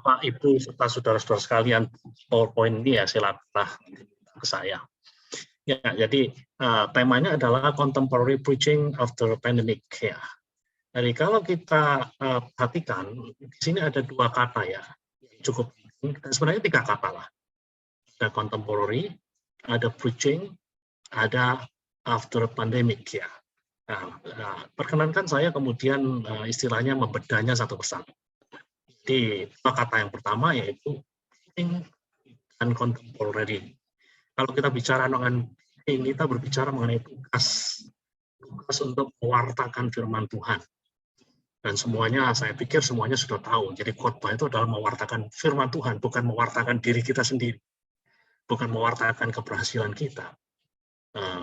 Bapak, Ibu, serta saudara-saudara sekalian, PowerPoint ini ya silakan ke saya. Ya, jadi temanya adalah contemporary preaching after pandemic ya. Jadi kalau kita perhatikan di sini ada dua kata ya, cukup sebenarnya tiga kata lah. Ada contemporary, ada preaching, ada after pandemic ya. Perkenankan saya kemudian istilahnya membedanya satu persatu. Jadi kata yang pertama yaitu preaching dan contemporary. Kalau kita bicara dengan ini, kita berbicara mengenai tugas untuk mewartakan firman Tuhan. Dan semuanya, saya pikir semuanya sudah tahu. Jadi khotbah itu adalah mewartakan firman Tuhan, bukan mewartakan diri kita sendiri. Bukan mewartakan keberhasilan kita.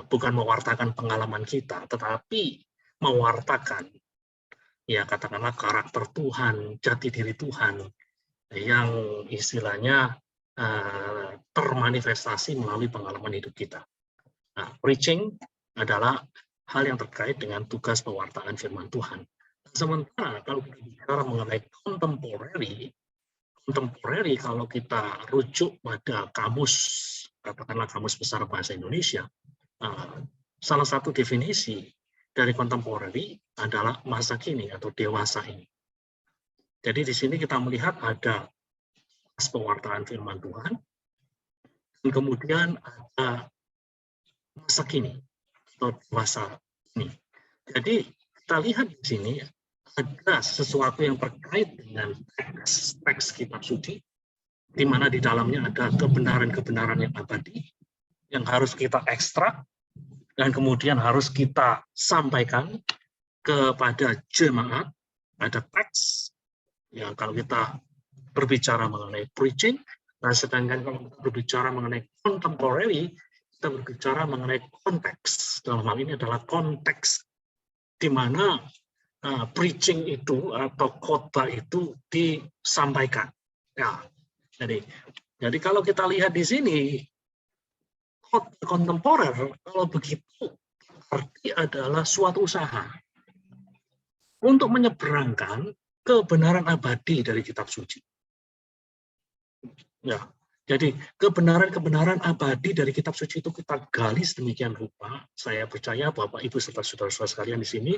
Bukan mewartakan pengalaman kita, tetapi mewartakan, ya katakanlah karakter Tuhan, jati diri Tuhan, yang istilahnya termanifestasi melalui pengalaman hidup kita. Nah, preaching adalah hal yang terkait dengan tugas pewartaan firman Tuhan. Sementara kalau kita bicara mengenai contemporary kalau kita rujuk pada kamus, katakanlah kamus besar bahasa Indonesia, salah satu definisi dari contemporary adalah masa kini atau dewasa ini. Jadi di sini kita melihat ada pewartaan firman Tuhan, dan kemudian ada masa kini atau masa ini. Jadi kita lihat di sini ada sesuatu yang terkait dengan teks kitab suci, di mana di dalamnya ada kebenaran-kebenaran yang abadi, yang harus kita ekstrak, dan kemudian harus kita sampaikan kepada jemaat. Ada teks, yang kalau kita berbicara mengenai preaching, nah sedangkan kalau kita berbicara mengenai contemporary, kita berbicara mengenai konteks. Dalam hal ini adalah konteks di mana preaching itu atau khotbah itu disampaikan. Ya, jadi kalau kita lihat di sini khotbah kontemporer, kalau begitu berarti adalah suatu usaha untuk menyeberangkan kebenaran abadi dari kitab suci. Ya, jadi kebenaran-kebenaran abadi dari kitab suci itu kita gali sedemikian rupa. Saya percaya Bapak, Ibu, serta saudara-saudara sekalian di sini,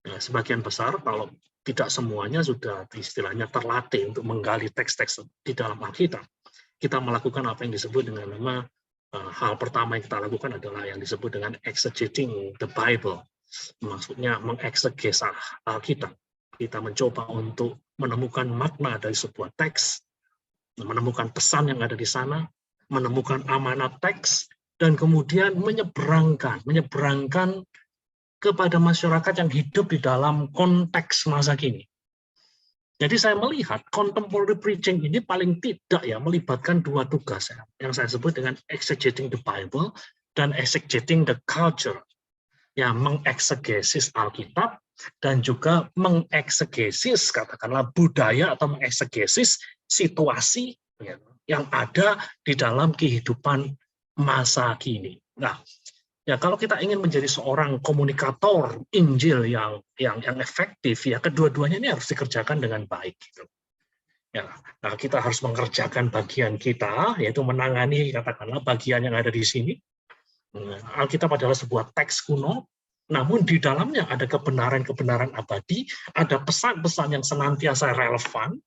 sebagian besar, kalau tidak semuanya sudah istilahnya terlatih untuk menggali teks-teks di dalam Alkitab. Kita melakukan apa yang disebut dengan nama, hal pertama yang kita lakukan adalah yang disebut dengan exegeting the Bible. Maksudnya mengeksegesa Alkitab. Kita mencoba untuk menemukan makna dari sebuah teks, menemukan pesan yang ada di sana, menemukan amanat teks, dan kemudian menyeberangkan kepada masyarakat yang hidup di dalam konteks masa kini. Jadi saya melihat contemporary preaching ini paling tidak ya melibatkan dua tugas ya, yang saya sebut dengan exegeting the Bible dan exegeting the culture, yang mengeksegesis Alkitab dan juga mengeksegesis katakanlah budaya atau mengeksegesis situasi ya, yang ada di dalam kehidupan masa kini. Nah, ya kalau kita ingin menjadi seorang komunikator Injil yang efektif, ya kedua-duanya ini harus dikerjakan dengan baik. Gitu. Ya, nah kita harus mengerjakan bagian kita, yaitu menangani katakanlah bagian yang ada di sini. Alkitab adalah sebuah teks kuno, namun di dalamnya ada kebenaran-kebenaran abadi, ada pesan-pesan yang senantiasa relevan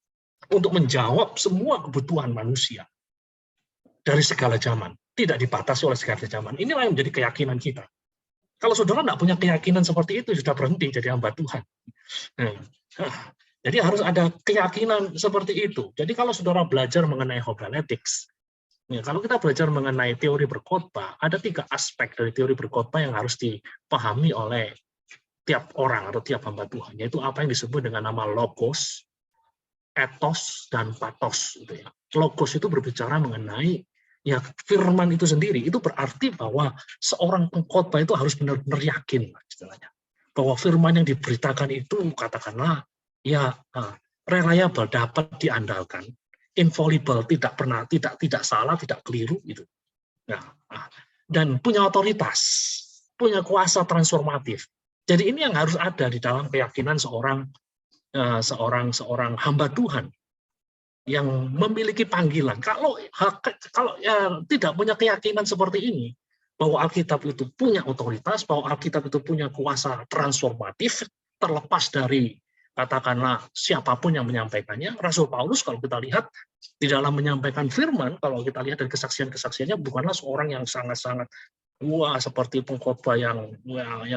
untuk menjawab semua kebutuhan manusia dari segala zaman. Tidak dibatasi oleh segala zaman. Inilah yang menjadi keyakinan kita. Kalau saudara tidak punya keyakinan seperti itu, sudah berhenti jadi hamba Tuhan. Jadi harus ada keyakinan seperti itu. Jadi kalau saudara belajar mengenai homiletics, ya, kalau kita belajar mengenai teori berkhotbah, ada 3 aspek dari teori berkhotbah yang harus dipahami oleh tiap orang atau tiap hamba Tuhan, yaitu apa yang disebut dengan nama logos, ethos, dan pathos. Gitu ya. Logos itu berbicara mengenai ya firman itu sendiri. Itu berarti bahwa seorang pengkhotbah itu harus benar-benar yakin, istilahnya, bahwa firman yang diberitakan itu katakanlah ya reliable, dapat diandalkan, infallible, tidak salah, tidak keliru gitu. Nah, dan punya otoritas, punya kuasa transformatif. Jadi ini yang harus ada di dalam keyakinan seorang hamba Tuhan. yang memiliki panggilan. Kalau ya, tidak punya keyakinan seperti ini, bahwa Alkitab itu punya otoritas, bahwa Alkitab itu punya kuasa transformatif, terlepas dari katakanlah siapapun yang menyampaikannya. Rasul Paulus kalau kita lihat di dalam menyampaikan firman, kalau kita lihat dari kesaksian-kesaksiannya, bukanlah seorang yang sangat-sangat wah seperti pengkhotbah yang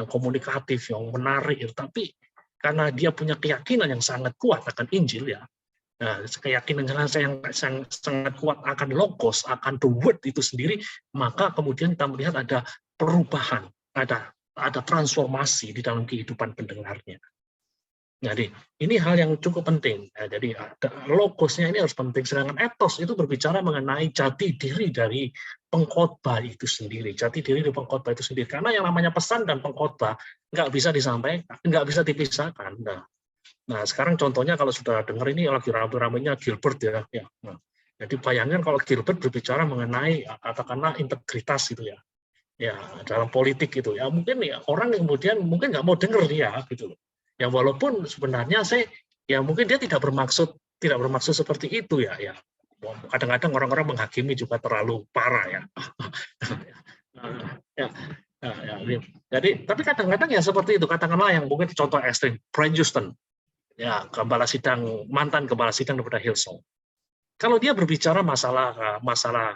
komunikatif, yang menarik, tapi karena dia punya keyakinan yang sangat kuat akan Injil, ya. Nah, keyakinan yang sangat kuat akan logos, akan the word itu sendiri, maka kemudian kita melihat ada perubahan, ada transformasi di dalam kehidupan pendengarnya. Jadi ini hal yang cukup penting. Jadi logosnya ini harus penting. Sedangkan etos itu berbicara mengenai jati diri dari pengkhotbah itu sendiri. Jati diri dari pengkhotbah itu sendiri. Karena yang namanya pesan dan pengkhotbah nggak bisa disampaikan, nggak bisa dipisahkan. Nah, sekarang contohnya kalau sudah dengar ini lagi rame-ramenya Gilbert, ya. Nah, jadi bayangkan kalau Gilbert berbicara mengenai katakanlah integritas gitu, ya. Ya, dalam politik gitu, ya. Mungkin ya orang yang kemudian mungkin nggak mau dengar dia gitu loh. Ya walaupun sebenarnya ya mungkin dia tidak bermaksud seperti itu, ya. Kadang-kadang orang-orang menghakimi juga terlalu parah, ya. Jadi tapi kadang-kadang ya seperti itu, katakanlah yang mungkin contoh ekstrim, Brian Houston, ya, mantan kepala sidang daripada Hillsong. Kalau dia berbicara masalah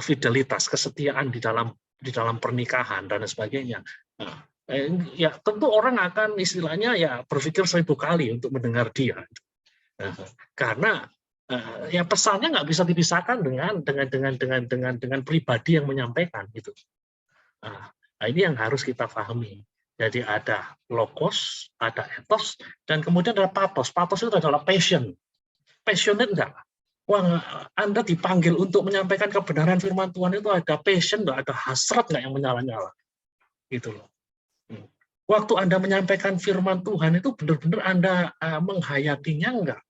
fidelitas, kesetiaan di dalam pernikahan dan sebagainya, ya tentu orang akan istilahnya ya berpikir 1000 kali untuk mendengar dia, karena ya pesannya nggak bisa dipisahkan dengan pribadi yang menyampaikan gitu. Nah, ini yang harus kita pahami. Jadi ada logos, ada etos, dan kemudian ada pathos. Pathos itu adalah passion. Passionate enggak? Wah, Anda dipanggil untuk menyampaikan kebenaran firman Tuhan itu ada passion enggak? Ada hasrat enggak yang menyala-nyala? Gitu loh. Waktu Anda menyampaikan firman Tuhan itu benar-benar Anda menghayatinya enggak?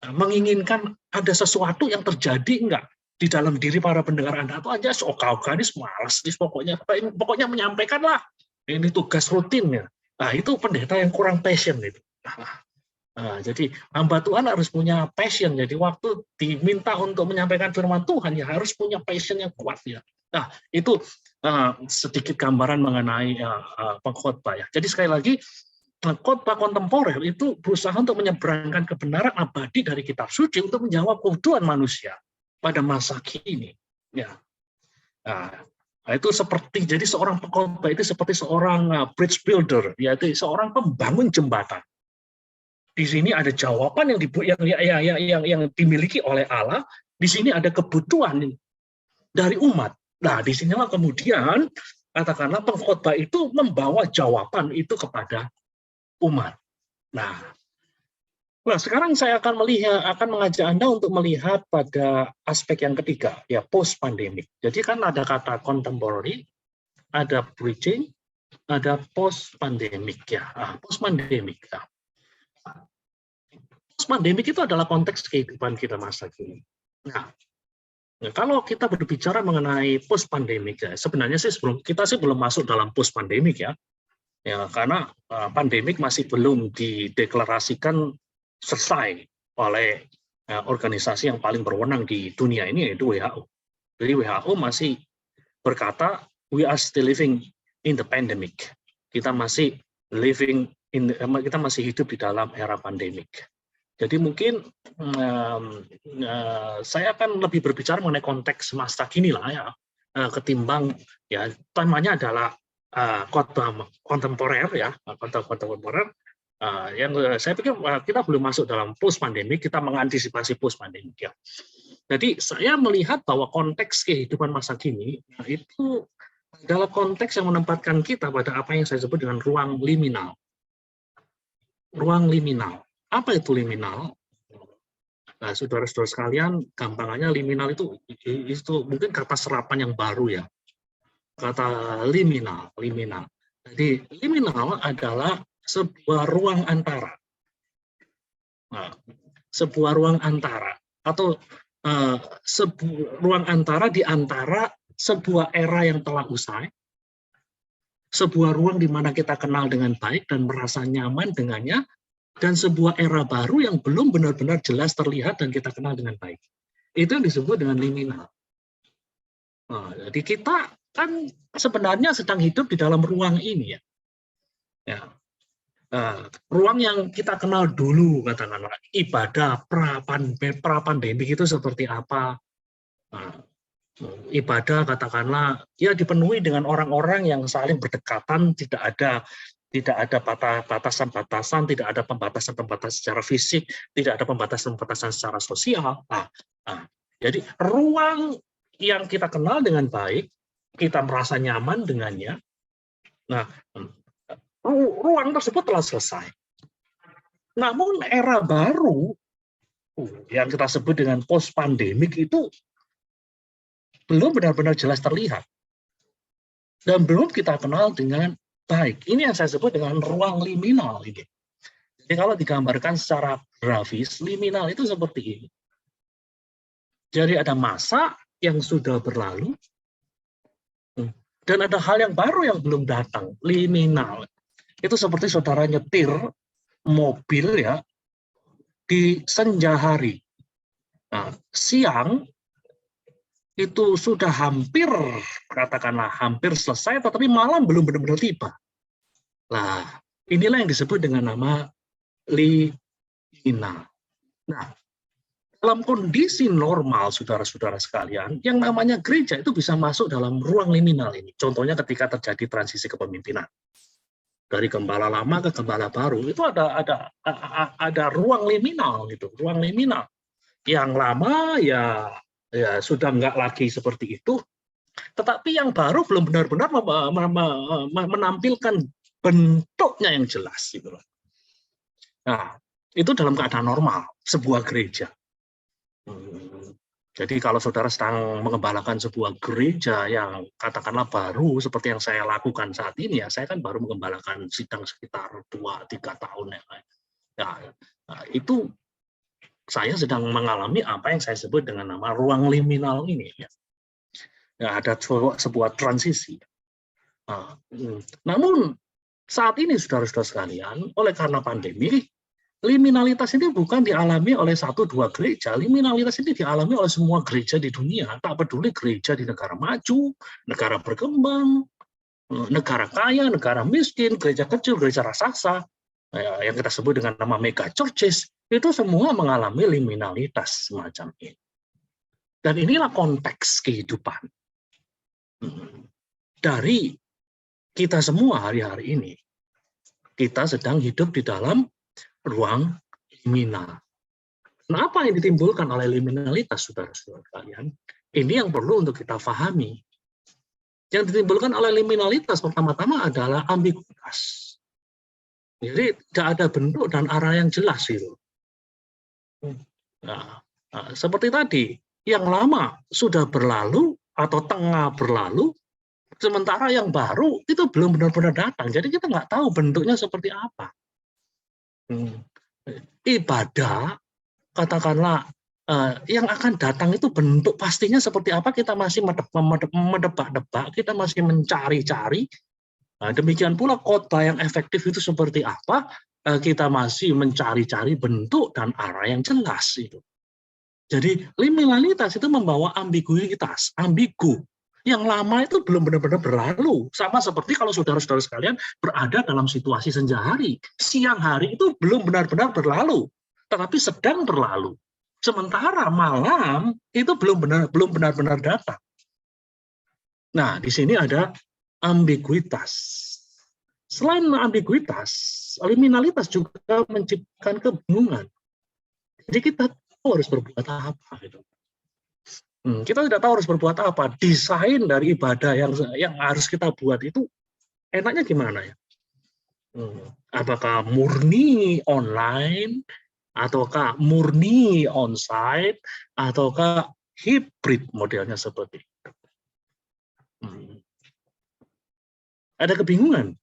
Menginginkan ada sesuatu yang terjadi enggak di dalam diri para pendengar Anda? Atau aja ogah-oganis, malas, pokoknya menyampaikanlah. Ini tugas rutinnya. Nah, itu pendeta yang kurang passion itu. Nah, jadi hamba Tuhan harus punya passion. Jadi waktu diminta untuk menyampaikan firman Tuhan, ya harus punya passion yang kuat, ya. Nah, itu sedikit gambaran mengenai pengkhotbah, ya. Jadi sekali lagi, khotbah kontemporer itu berusaha untuk menyeberangkan kebenaran abadi dari kitab suci untuk menjawab kebutuhan manusia pada masa kini. Ya. Nah, itu jadi seorang pengkhotbah itu seperti seorang bridge builder, yaitu seorang pembangun jembatan. Di sini ada jawaban yang dimiliki oleh Allah, di sini ada kebutuhan dari umat. Nah, di sinilah kemudian katakanlah pengkhotbah itu membawa jawaban itu kepada umat. Nah, sekarang saya akan mengajak Anda untuk melihat pada aspek yang ketiga, ya, post pandemic. Jadi kan ada kata contemporary, ada preaching, ada post pandemic, ya. Post pandemic, ya. Post pandemic itu adalah konteks kehidupan kita masa kini. Nah, kalau kita berbicara mengenai post pandemic, ya, sebenarnya kita belum masuk dalam post pandemic, ya. Ya, karena pandemik masih belum dideklarasikan selesai oleh organisasi yang paling berwenang di dunia ini, yaitu WHO. Jadi WHO masih berkata, we are still living in the pandemic. Kita masih hidup di dalam era pandemik. Jadi mungkin saya akan lebih berbicara mengenai konteks masa kini lah, ya, ketimbang, ya, temanya adalah khotbah kontemporer, ya, khotbah kontemporer. Yang saya pikir kita belum masuk dalam post pandemik, kita mengantisipasi post pandemik, ya. Jadi saya melihat bahwa konteks kehidupan masa kini itu adalah konteks yang menempatkan kita pada apa yang saya sebut dengan ruang liminal. Ruang liminal. Apa itu liminal? Nah, saudara-saudara sekalian, gampangannya liminal itu mungkin kata serapan yang baru, ya. Kata liminal. Jadi liminal adalah sebuah ruang antara. Nah, sebuah ruang antara atau ruang antara di antara sebuah era yang telah usai, sebuah ruang di mana kita kenal dengan baik dan merasa nyaman dengannya, dan sebuah era baru yang belum benar-benar jelas terlihat dan kita kenal dengan baik. Itu yang disebut dengan liminal. Nah, jadi kita kan sebenarnya sedang hidup di dalam ruang ini ya. Ruang yang kita kenal dulu, katakanlah ibadah pra-pandemi itu seperti apa. Nah, ibadah katakanlah ya dipenuhi dengan orang-orang yang saling berdekatan, tidak ada batasan-batasan, tidak ada pembatasan-pembatasan secara fisik, tidak ada pembatasan-pembatasan secara sosial. Jadi ruang yang kita kenal dengan baik, kita merasa nyaman dengannya. Nah, ruang tersebut telah selesai. Namun era baru yang kita sebut dengan post pandemik itu belum benar-benar jelas terlihat dan belum kita kenal dengan baik. Ini yang saya sebut dengan ruang liminal ini. Jadi kalau digambarkan secara grafis, liminal itu seperti ini. Jadi ada masa yang sudah berlalu dan ada hal yang baru yang belum datang, liminal. Itu seperti saudara nyetir mobil ya di senja hari. Nah, siang itu sudah hampir, katakanlah hampir selesai, tetapi malam belum benar-benar tiba. Nah, inilah yang disebut dengan nama liminal. Nah, dalam kondisi normal, saudara-saudara sekalian, yang namanya gereja itu bisa masuk dalam ruang liminal ini. Contohnya ketika terjadi transisi kepemimpinan. Dari gembala lama ke gembala baru, itu ada ruang liminal gitu, ruang liminal. Yang lama ya sudah nggak lagi seperti itu, tetapi yang baru belum benar-benar menampilkan bentuknya yang jelas gitu. Nah, itu dalam keadaan normal sebuah gereja. Jadi kalau saudara sedang mengembalakan sebuah gereja yang katakanlah baru seperti yang saya lakukan saat ini ya, saya kan baru mengembalakan sidang sekitar 2-3 tahun ya. Nah, itu saya sedang mengalami apa yang saya sebut dengan nama ruang liminal ini ya. Ada sebuah transisi. Namun saat ini saudara-saudara sekalian, oleh karena pandemi, liminalitas ini bukan dialami oleh 1-2 gereja, liminalitas ini dialami oleh semua gereja di dunia, tak peduli gereja di negara maju, negara berkembang, negara kaya, negara miskin, gereja kecil, gereja raksasa, yang kita sebut dengan nama mega churches, itu semua mengalami liminalitas semacam ini. Dan inilah konteks kehidupan dari kita semua hari-hari ini. Kita sedang hidup di dalam ruang liminal. Nah, apa yang ditimbulkan oleh liminalitas, saudara-saudara kalian? Ini yang perlu untuk kita pahami. Yang ditimbulkan oleh liminalitas pertama-tama adalah ambiguitas. Jadi tidak ada bentuk dan arah yang jelas itu. Nah, seperti tadi, yang lama sudah berlalu atau tengah berlalu, sementara yang baru itu belum benar-benar datang. Jadi kita nggak tahu bentuknya seperti apa. Ibadah, katakanlah yang akan datang itu bentuk pastinya seperti apa, kita masih mendebak-debak, kita masih mencari-cari. Nah, demikian pula khotbah yang efektif itu seperti apa, kita masih mencari-cari bentuk dan arah yang jelas itu. Jadi liminalitas itu membawa ambiguitas, ambigu. Yang lama itu belum benar-benar berlalu. Sama seperti kalau saudara-saudara sekalian berada dalam situasi senja hari. Siang hari itu belum benar-benar berlalu, tetapi sedang berlalu. Sementara malam itu belum benar-benar datang. Nah, di sini ada ambiguitas. Selain ambiguitas, liminalitas juga menciptakan kebingungan. Jadi kita tahu harus berbuat apa gitu. Kita tidak tahu harus berbuat apa. Desain dari ibadah yang harus kita buat itu enaknya gimana ya? Apakah murni online, ataukah murni onsite, ataukah hybrid modelnya seperti itu? Ada kebingungan.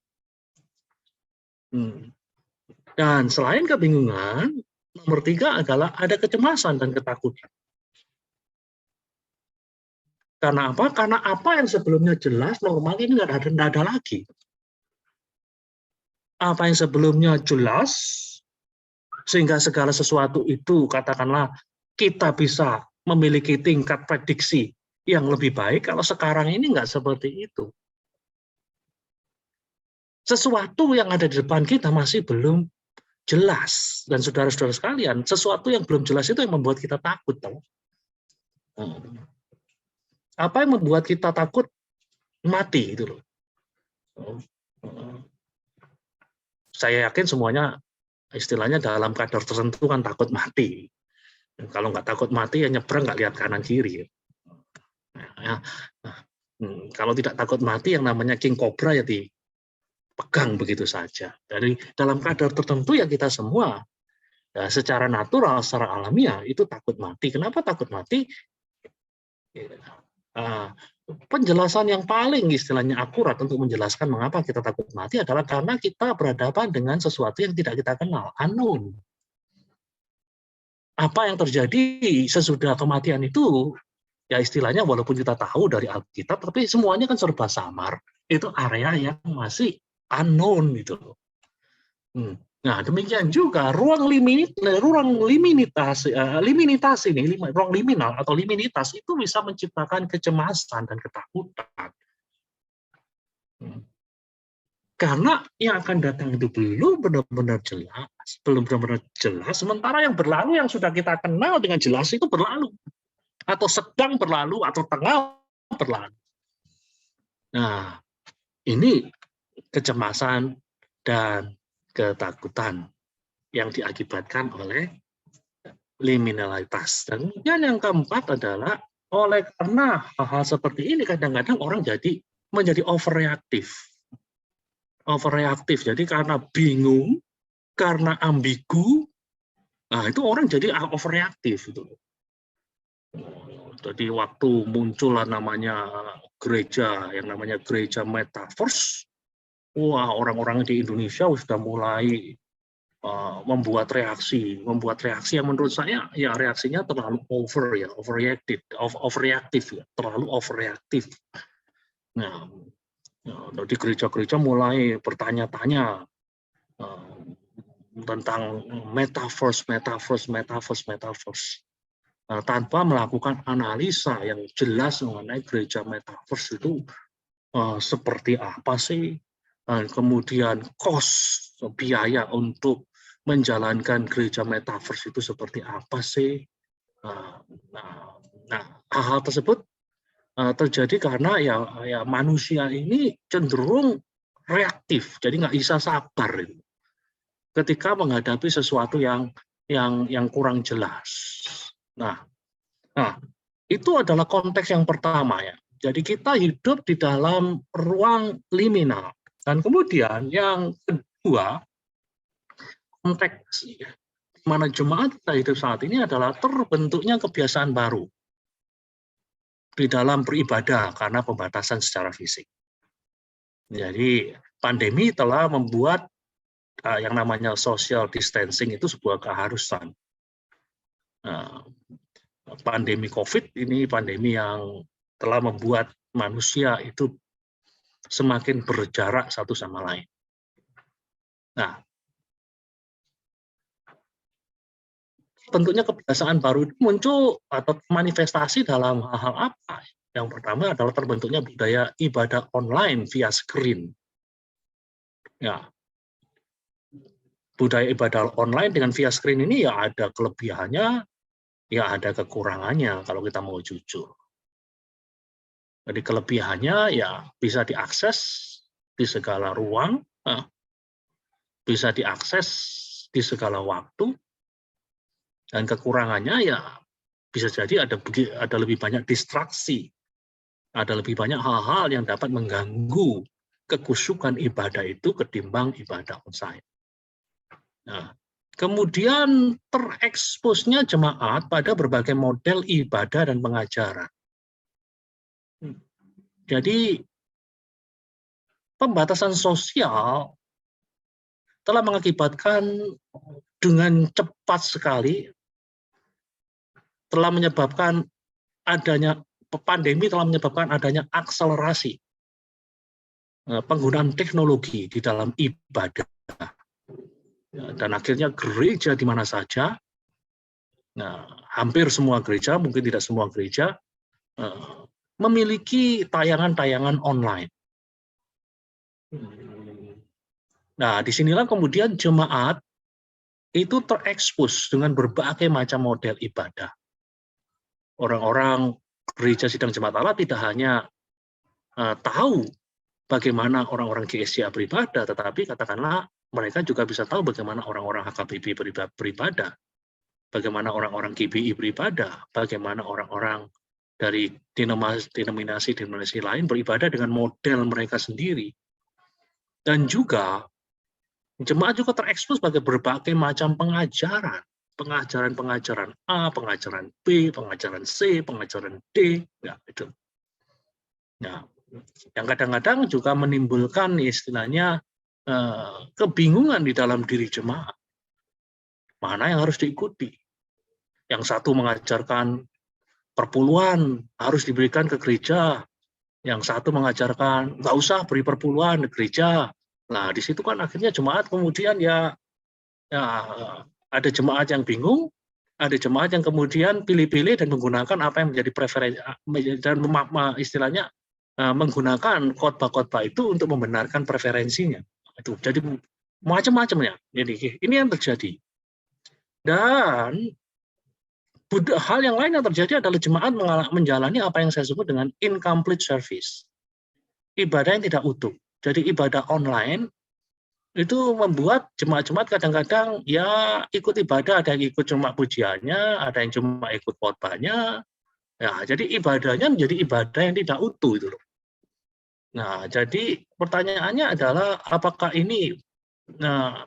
Dan selain kebingungan, nomor 3 adalah ada kecemasan dan ketakutan. Karena apa? Karena apa yang sebelumnya jelas, normal ini nggak ada lagi. Apa yang sebelumnya jelas, sehingga segala sesuatu itu katakanlah kita bisa memiliki tingkat prediksi yang lebih baik. Kalau sekarang ini nggak seperti itu. Sesuatu yang ada di depan kita masih belum jelas. Dan saudara-saudara sekalian, sesuatu yang belum jelas itu yang membuat kita takut. Tahu? Apa yang membuat kita takut? Mati. Itu loh. Saya yakin semuanya istilahnya dalam kadar tertentu kan takut mati. Kalau nggak takut mati, ya nyebrang nggak lihat kanan kiri. Kalau tidak takut mati, yang namanya king cobra ya dipegang begitu saja. Dari dalam kadar tertentu ya kita semua, ya, secara natural, secara alamiah itu takut mati. Kenapa takut mati? Penjelasan yang paling istilahnya akurat untuk menjelaskan mengapa kita takut mati adalah karena kita berhadapan dengan sesuatu yang tidak kita kenal, unknown. Apa yang terjadi sesudah kematian itu, ya istilahnya walaupun kita tahu dari Alkitab, tapi semuanya kan serba samar. Itu area yang masih unknown gitu. Nah, demikian juga ruang liminitas ini, ruang liminal atau liminitas itu bisa menciptakan kecemasan dan ketakutan. Karena yang akan datang itu belum benar-benar jelas, sementara yang berlalu yang sudah kita kenal dengan jelas itu berlalu, atau sedang berlalu, atau tengah berlalu. Nah, ini kecemasan dan ketakutan yang diakibatkan oleh liminalitas. Dan kemudian yang keempat adalah oleh karena hal-hal seperti ini kadang-kadang orang menjadi overreaktif. Jadi karena bingung, karena ambigu, nah itu orang jadi overreaktif itu. Jadi waktu muncullah namanya gereja, yang namanya gereja metaverse, wah orang-orang di Indonesia sudah mulai membuat reaksi yang menurut saya ya reaksinya terlalu overreaktif ya, terlalu overreaktif. Nah, jadi gereja-gereja mulai bertanya-tanya tentang metaverse, tanpa melakukan analisa yang jelas mengenai gereja metaverse itu seperti apa sih, kemudian cost, biaya untuk menjalankan gereja metaverse itu seperti apa sih. Nah, hal-hal tersebut terjadi karena ya manusia ini cenderung reaktif, jadi nggak bisa sabar ketika menghadapi sesuatu yang kurang jelas. Nah, itu adalah konteks yang pertama ya. Jadi kita hidup di dalam ruang liminal. Dan kemudian yang kedua, konteks mana jemaat kita hidup saat ini adalah terbentuknya kebiasaan baru di dalam beribadah karena pembatasan secara fisik. Jadi pandemi telah membuat yang namanya social distancing itu sebuah keharusan. Pandemi COVID ini pandemi yang telah membuat manusia itu semakin berjarak satu sama lain. Nah, tentunya kebiasaan baru itu muncul atau manifestasi dalam hal-hal apa? Yang pertama adalah terbentuknya budaya ibadah online via screen. Ya, budaya ibadah online dengan via screen ini ya ada kelebihannya, ya ada kekurangannya kalau kita mau jujur. Jadi kelebihannya ya bisa diakses di segala ruang, bisa diakses di segala waktu, dan kekurangannya ya bisa jadi ada lebih banyak distraksi, ada lebih banyak hal-hal yang dapat mengganggu kekusyukan ibadah itu ketimbang ibadah onsite. Nah, kemudian tereksposnya jemaat pada berbagai model ibadah dan pengajaran. Jadi pembatasan sosial telah mengakibatkan dengan cepat sekali, telah menyebabkan adanya pandemi, telah menyebabkan adanya akselerasi penggunaan teknologi di dalam ibadah. dan akhirnya gereja di mana saja, hampir semua gereja, mungkin tidak semua gereja, memiliki tayangan-tayangan online. Nah, disinilah kemudian jemaat itu terekspos dengan berbagai macam model ibadah. Orang-orang gereja sidang jemaat Allah tidak hanya tahu bagaimana orang-orang GSCA beribadah, tetapi katakanlah mereka juga bisa tahu bagaimana orang-orang HKBP beribadah, bagaimana orang-orang GBI beribadah, bagaimana orang-orang dari denominasi lain beribadah dengan model mereka sendiri. Dan juga jemaat juga terekspos sebagai berbagai macam pengajaran. Pengajaran A, pengajaran B, pengajaran C, pengajaran D. Ya, itu. Nah, yang kadang-kadang juga menimbulkan istilahnya kebingungan di dalam diri jemaat. Mana yang harus diikuti? Yang satu mengajarkan perpuluhan harus diberikan ke gereja. Yang satu mengajarkan nggak usah beri perpuluhan ke gereja. Nah, di situ kan akhirnya jemaat kemudian ya ada jemaat yang bingung, ada jemaat yang kemudian pilih-pilih dan menggunakan apa yang menjadi preferensi dan istilahnya menggunakan khotbah-khotbah itu untuk membenarkan preferensinya. Itu jadi macam-macamnya. Jadi ini yang terjadi. Dan hal yang lain yang terjadi adalah jemaat menjalani apa yang saya sebut dengan incomplete service. Ibadah yang tidak utuh. Jadi ibadah online itu membuat jemaat-jemaat kadang-kadang ya ikut ibadah, ada yang ikut cuma pujiannya, ada yang cuma ikut khotbahnya. Ya, jadi ibadahnya menjadi ibadah yang tidak utuh itu loh. Nah, jadi pertanyaannya adalah apakah ini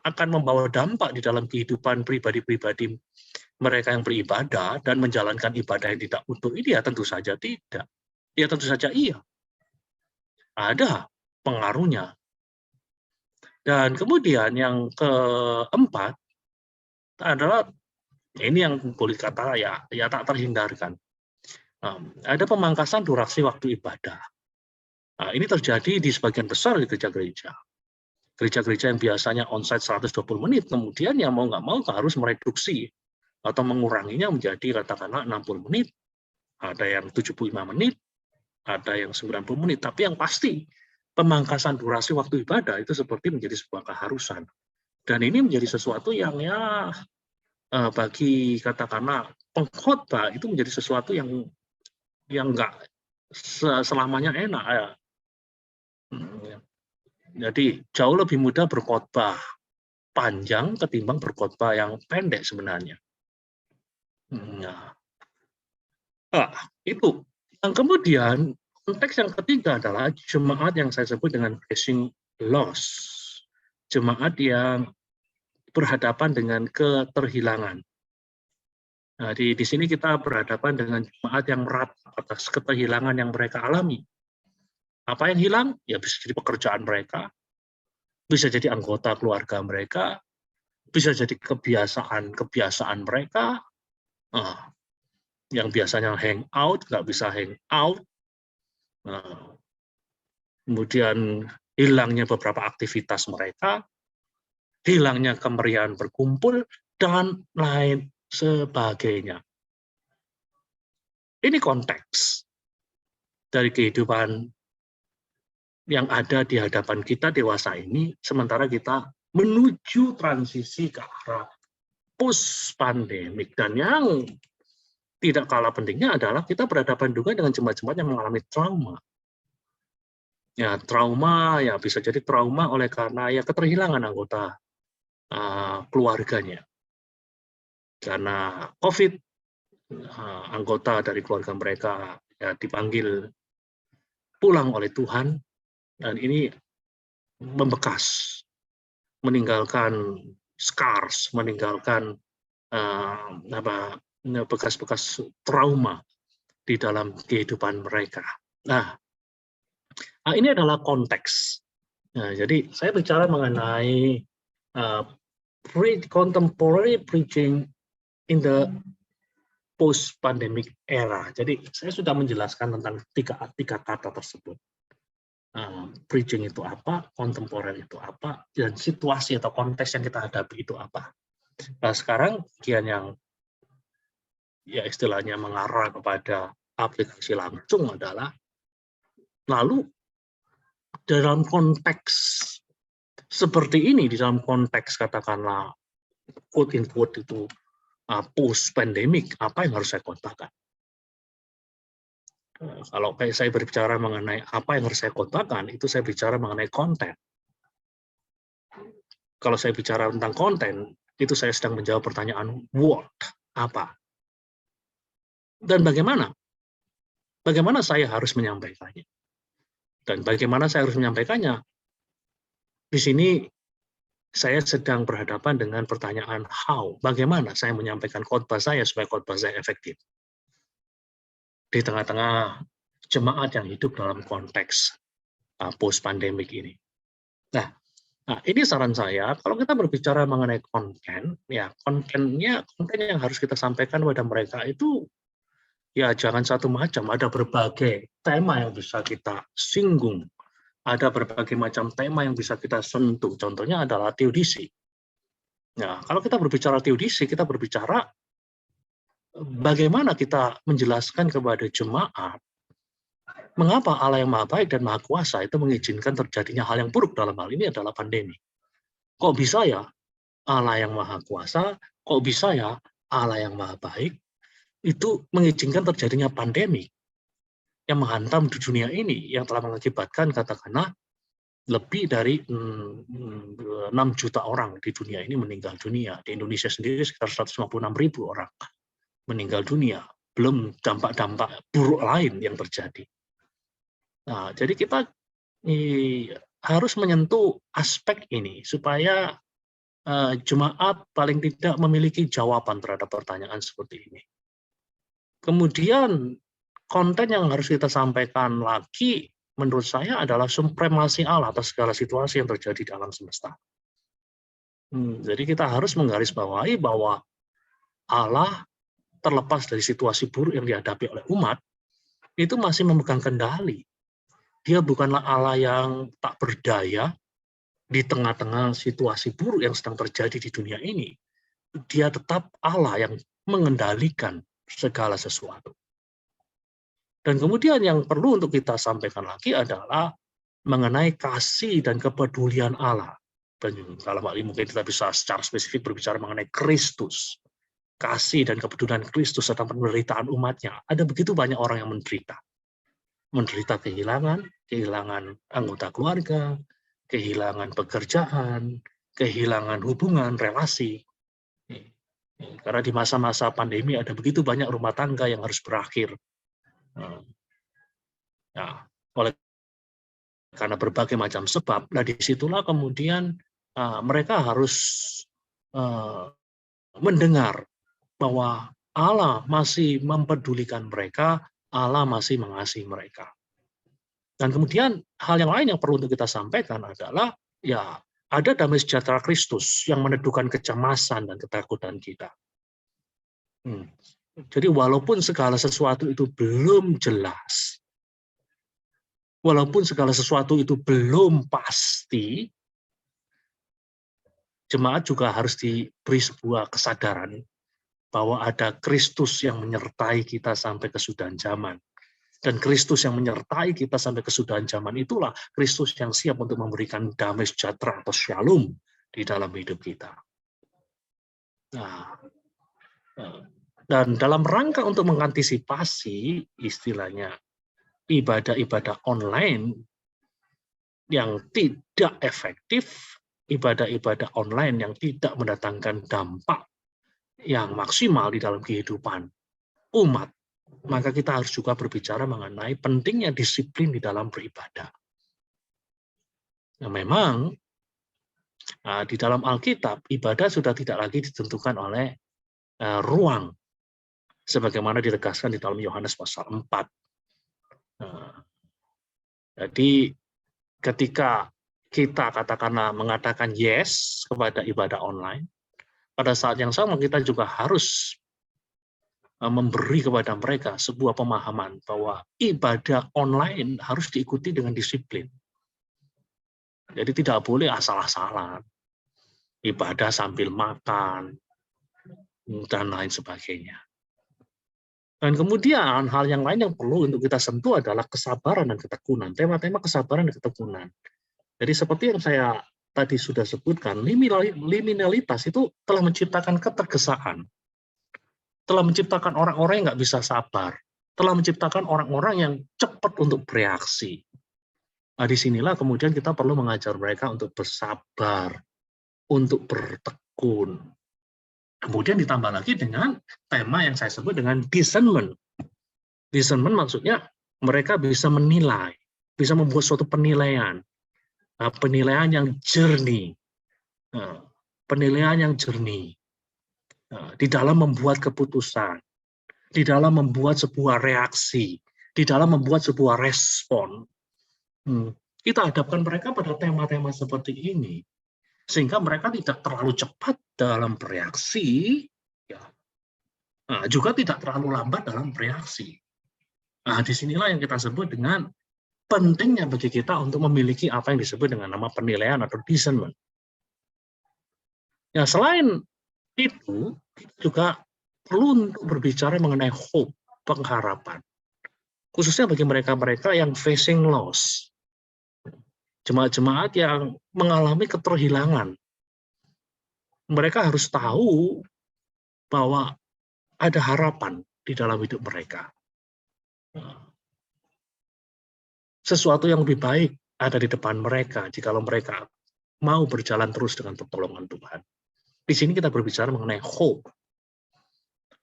akan membawa dampak di dalam kehidupan pribadi-pribadi mereka yang beribadah dan menjalankan ibadah yang tidak utuh ini? Ya tentu saja tidak. Ya tentu saja iya. Ada pengaruhnya. Dan kemudian yang keempat adalah ini yang boleh kata ya tak terhindarkan. Ada pemangkasan durasi waktu ibadah. Nah, ini terjadi di sebagian besar di gereja-gereja. Gereja-gereja yang biasanya onsite 120 menit, kemudian ya mau nggak mau harus mereduksi atau menguranginya menjadi katakanlah 60 menit, ada yang 75 menit, ada yang 90 menit. Tapi yang pasti pemangkasan durasi waktu ibadah itu seperti menjadi sebuah keharusan. Dan ini menjadi sesuatu yang ya bagi katakanlah pengkhotbah itu menjadi sesuatu yang nggak selamanya enak ya. Jadi jauh lebih mudah berkhotbah panjang ketimbang berkhotbah yang pendek sebenarnya. Nah, itu. Yang kemudian konteks yang ketiga adalah jemaat yang saya sebut dengan facing loss. Jemaat yang berhadapan dengan keterhilangan. Nah, di sini kita berhadapan dengan jemaat yang merata atas keterhilangan yang mereka alami. Apa yang hilang? Ya bisa jadi pekerjaan mereka, bisa jadi anggota keluarga mereka, bisa jadi kebiasaan mereka, yang biasanya hang out, nggak bisa hang out, kemudian hilangnya beberapa aktivitas mereka, hilangnya kemeriahan berkumpul, dan lain sebagainya. Ini konteks dari kehidupan yang ada di hadapan kita dewasa ini, sementara kita menuju transisi ke arah post-pandemik. Dan yang tidak kalah pentingnya adalah kita berhadapan juga dengan jemaat-jemaat yang mengalami trauma. Ya, trauma ya bisa jadi trauma oleh karena ya keterhilangan anggota keluarganya. Karena COVID, anggota dari keluarga mereka ya dipanggil pulang oleh Tuhan, dan ini membekas, meninggalkan scars, meninggalkan bekas-bekas trauma di dalam kehidupan mereka. Nah, ini adalah konteks. Nah, jadi saya bicara mengenai contemporary preaching in the post-pandemic era. Jadi saya sudah menjelaskan tentang tiga kata tersebut. preaching itu apa, kontemporer itu apa, dan situasi atau konteks yang kita hadapi itu apa. Nah, sekarang bagian yang ya istilahnya mengarah kepada aplikasi langsung adalah, lalu dalam konteks seperti ini, di dalam konteks katakanlah quote in quote itu post pandemic, apa yang harus saya kontakkan? Kalau kayak saya berbicara mengenai apa yang harus saya kontakkan, itu saya bicara mengenai konten. Kalau saya bicara tentang konten, itu saya sedang menjawab pertanyaan what, apa, dan bagaimana. Bagaimana saya harus menyampaikannya? Dan bagaimana saya harus menyampaikannya? Di sini saya sedang berhadapan dengan pertanyaan how, bagaimana saya menyampaikan khotbah saya supaya khotbah saya efektif di tengah-tengah jemaat yang hidup dalam konteks post pandemic ini. Nah, ini saran saya, kalau kita berbicara mengenai konten, ya konten yang harus kita sampaikan kepada mereka itu ya jangan satu macam, ada berbagai tema yang bisa kita singgung, ada berbagai macam tema yang bisa kita sentuh. Contohnya adalah teodisi. Nah, kalau kita berbicara teodisi, kita berbicara bagaimana kita menjelaskan kepada jemaat mengapa Allah yang Maha Baik dan Maha Kuasa itu mengizinkan terjadinya hal yang buruk, dalam hal ini adalah pandemi. Kok bisa ya Allah yang Maha Kuasa, kok bisa ya Allah yang Maha Baik itu mengizinkan terjadinya pandemi yang menghantam di dunia ini, yang telah mengakibatkan katakanlah lebih dari 6 juta orang di dunia ini meninggal dunia. Di Indonesia sendiri sekitar 156.000 orang meninggal dunia, belum dampak-dampak buruk lain yang terjadi. Nah, jadi kita harus menyentuh aspek ini supaya jemaat paling tidak memiliki jawaban terhadap pertanyaan seperti ini. Kemudian konten yang harus kita sampaikan lagi menurut saya adalah supremasi Allah atas segala situasi yang terjadi di alam semesta. Jadi kita harus menggarisbawahi bahwa Allah terlepas dari situasi buruk yang dihadapi oleh umat, itu masih memegang kendali. Dia bukanlah Allah yang tak berdaya di tengah-tengah situasi buruk yang sedang terjadi di dunia ini. Dia tetap Allah yang mengendalikan segala sesuatu. Dan kemudian yang perlu untuk kita sampaikan lagi adalah mengenai kasih dan kepedulian Allah. Dan kalau mungkin kita bisa secara spesifik berbicara mengenai Kristus. Kasih dan kepedulian Kristus tentang penderitaan umatnya. Ada begitu banyak orang yang menderita. Menderita kehilangan anggota keluarga, kehilangan pekerjaan, kehilangan hubungan, relasi. Karena di masa-masa pandemi ada begitu banyak rumah tangga yang harus berakhir. Nah, karena berbagai macam sebab, nah disitulah kemudian mereka harus mendengar bahwa Allah masih mempedulikan mereka, Allah masih mengasihi mereka. Dan kemudian hal yang lain yang perlu untuk kita sampaikan adalah ya ada damai sejahtera Kristus yang meneduhkan kecemasan dan ketakutan kita. Jadi walaupun segala sesuatu itu belum jelas, walaupun segala sesuatu itu belum pasti, jemaat juga harus diberi sebuah kesadaran bahwa ada Kristus yang menyertai kita sampai kesudahan zaman. Dan Kristus yang menyertai kita sampai kesudahan zaman itulah Kristus yang siap untuk memberikan damai sejahtera atau shalom di dalam hidup kita. Nah, dan dalam rangka untuk mengantisipasi istilahnya ibadah-ibadah online yang tidak efektif, ibadah-ibadah online yang tidak mendatangkan dampak yang maksimal di dalam kehidupan umat, maka kita harus juga berbicara mengenai pentingnya disiplin di dalam beribadah. Nah, memang di dalam Alkitab, ibadah sudah tidak lagi ditentukan oleh ruang, sebagaimana ditegaskan di dalam Yohanes pasal 4. Jadi ketika kita katakanlah mengatakan yes kepada ibadah online, pada saat yang sama kita juga harus memberi kepada mereka sebuah pemahaman bahwa ibadah online harus diikuti dengan disiplin. Jadi tidak boleh asal-asalan, ibadah sambil makan, dan lain sebagainya. Dan kemudian hal yang lain yang perlu untuk kita sentuh adalah kesabaran dan ketekunan. Tema-tema kesabaran dan ketekunan. Jadi seperti yang saya tadi sudah sebutkan, liminalitas itu telah menciptakan ketergesaan, telah menciptakan orang-orang yang nggak bisa sabar, telah menciptakan orang-orang yang cepat untuk bereaksi. Nah, disinilah kemudian kita perlu mengajar mereka untuk bersabar, untuk bertekun. Kemudian ditambah lagi dengan tema yang saya sebut dengan discernment. Discernment maksudnya mereka bisa menilai, bisa membuat suatu penilaian. Penilaian yang jernih. Penilaian yang jernih. Di dalam membuat keputusan. Di dalam membuat sebuah reaksi. Di dalam membuat sebuah respon. Kita hadapkan mereka pada tema-tema seperti ini. Sehingga mereka tidak terlalu cepat dalam bereaksi, ya. Nah, juga tidak terlalu lambat dalam bereaksi. Nah, disinilah yang kita sebut dengan pentingnya bagi kita untuk memiliki apa yang disebut dengan nama penilaian atau discernment. Ya, selain itu, kita juga perlu untuk berbicara mengenai hope, pengharapan. Khususnya bagi mereka-mereka yang facing loss. Jemaat-jemaat yang mengalami keterhilangan. Mereka harus tahu bahwa ada harapan di dalam hidup mereka. Sesuatu yang lebih baik ada di depan mereka jikalau mereka mau berjalan terus dengan pertolongan Tuhan. Di sini kita berbicara mengenai hope.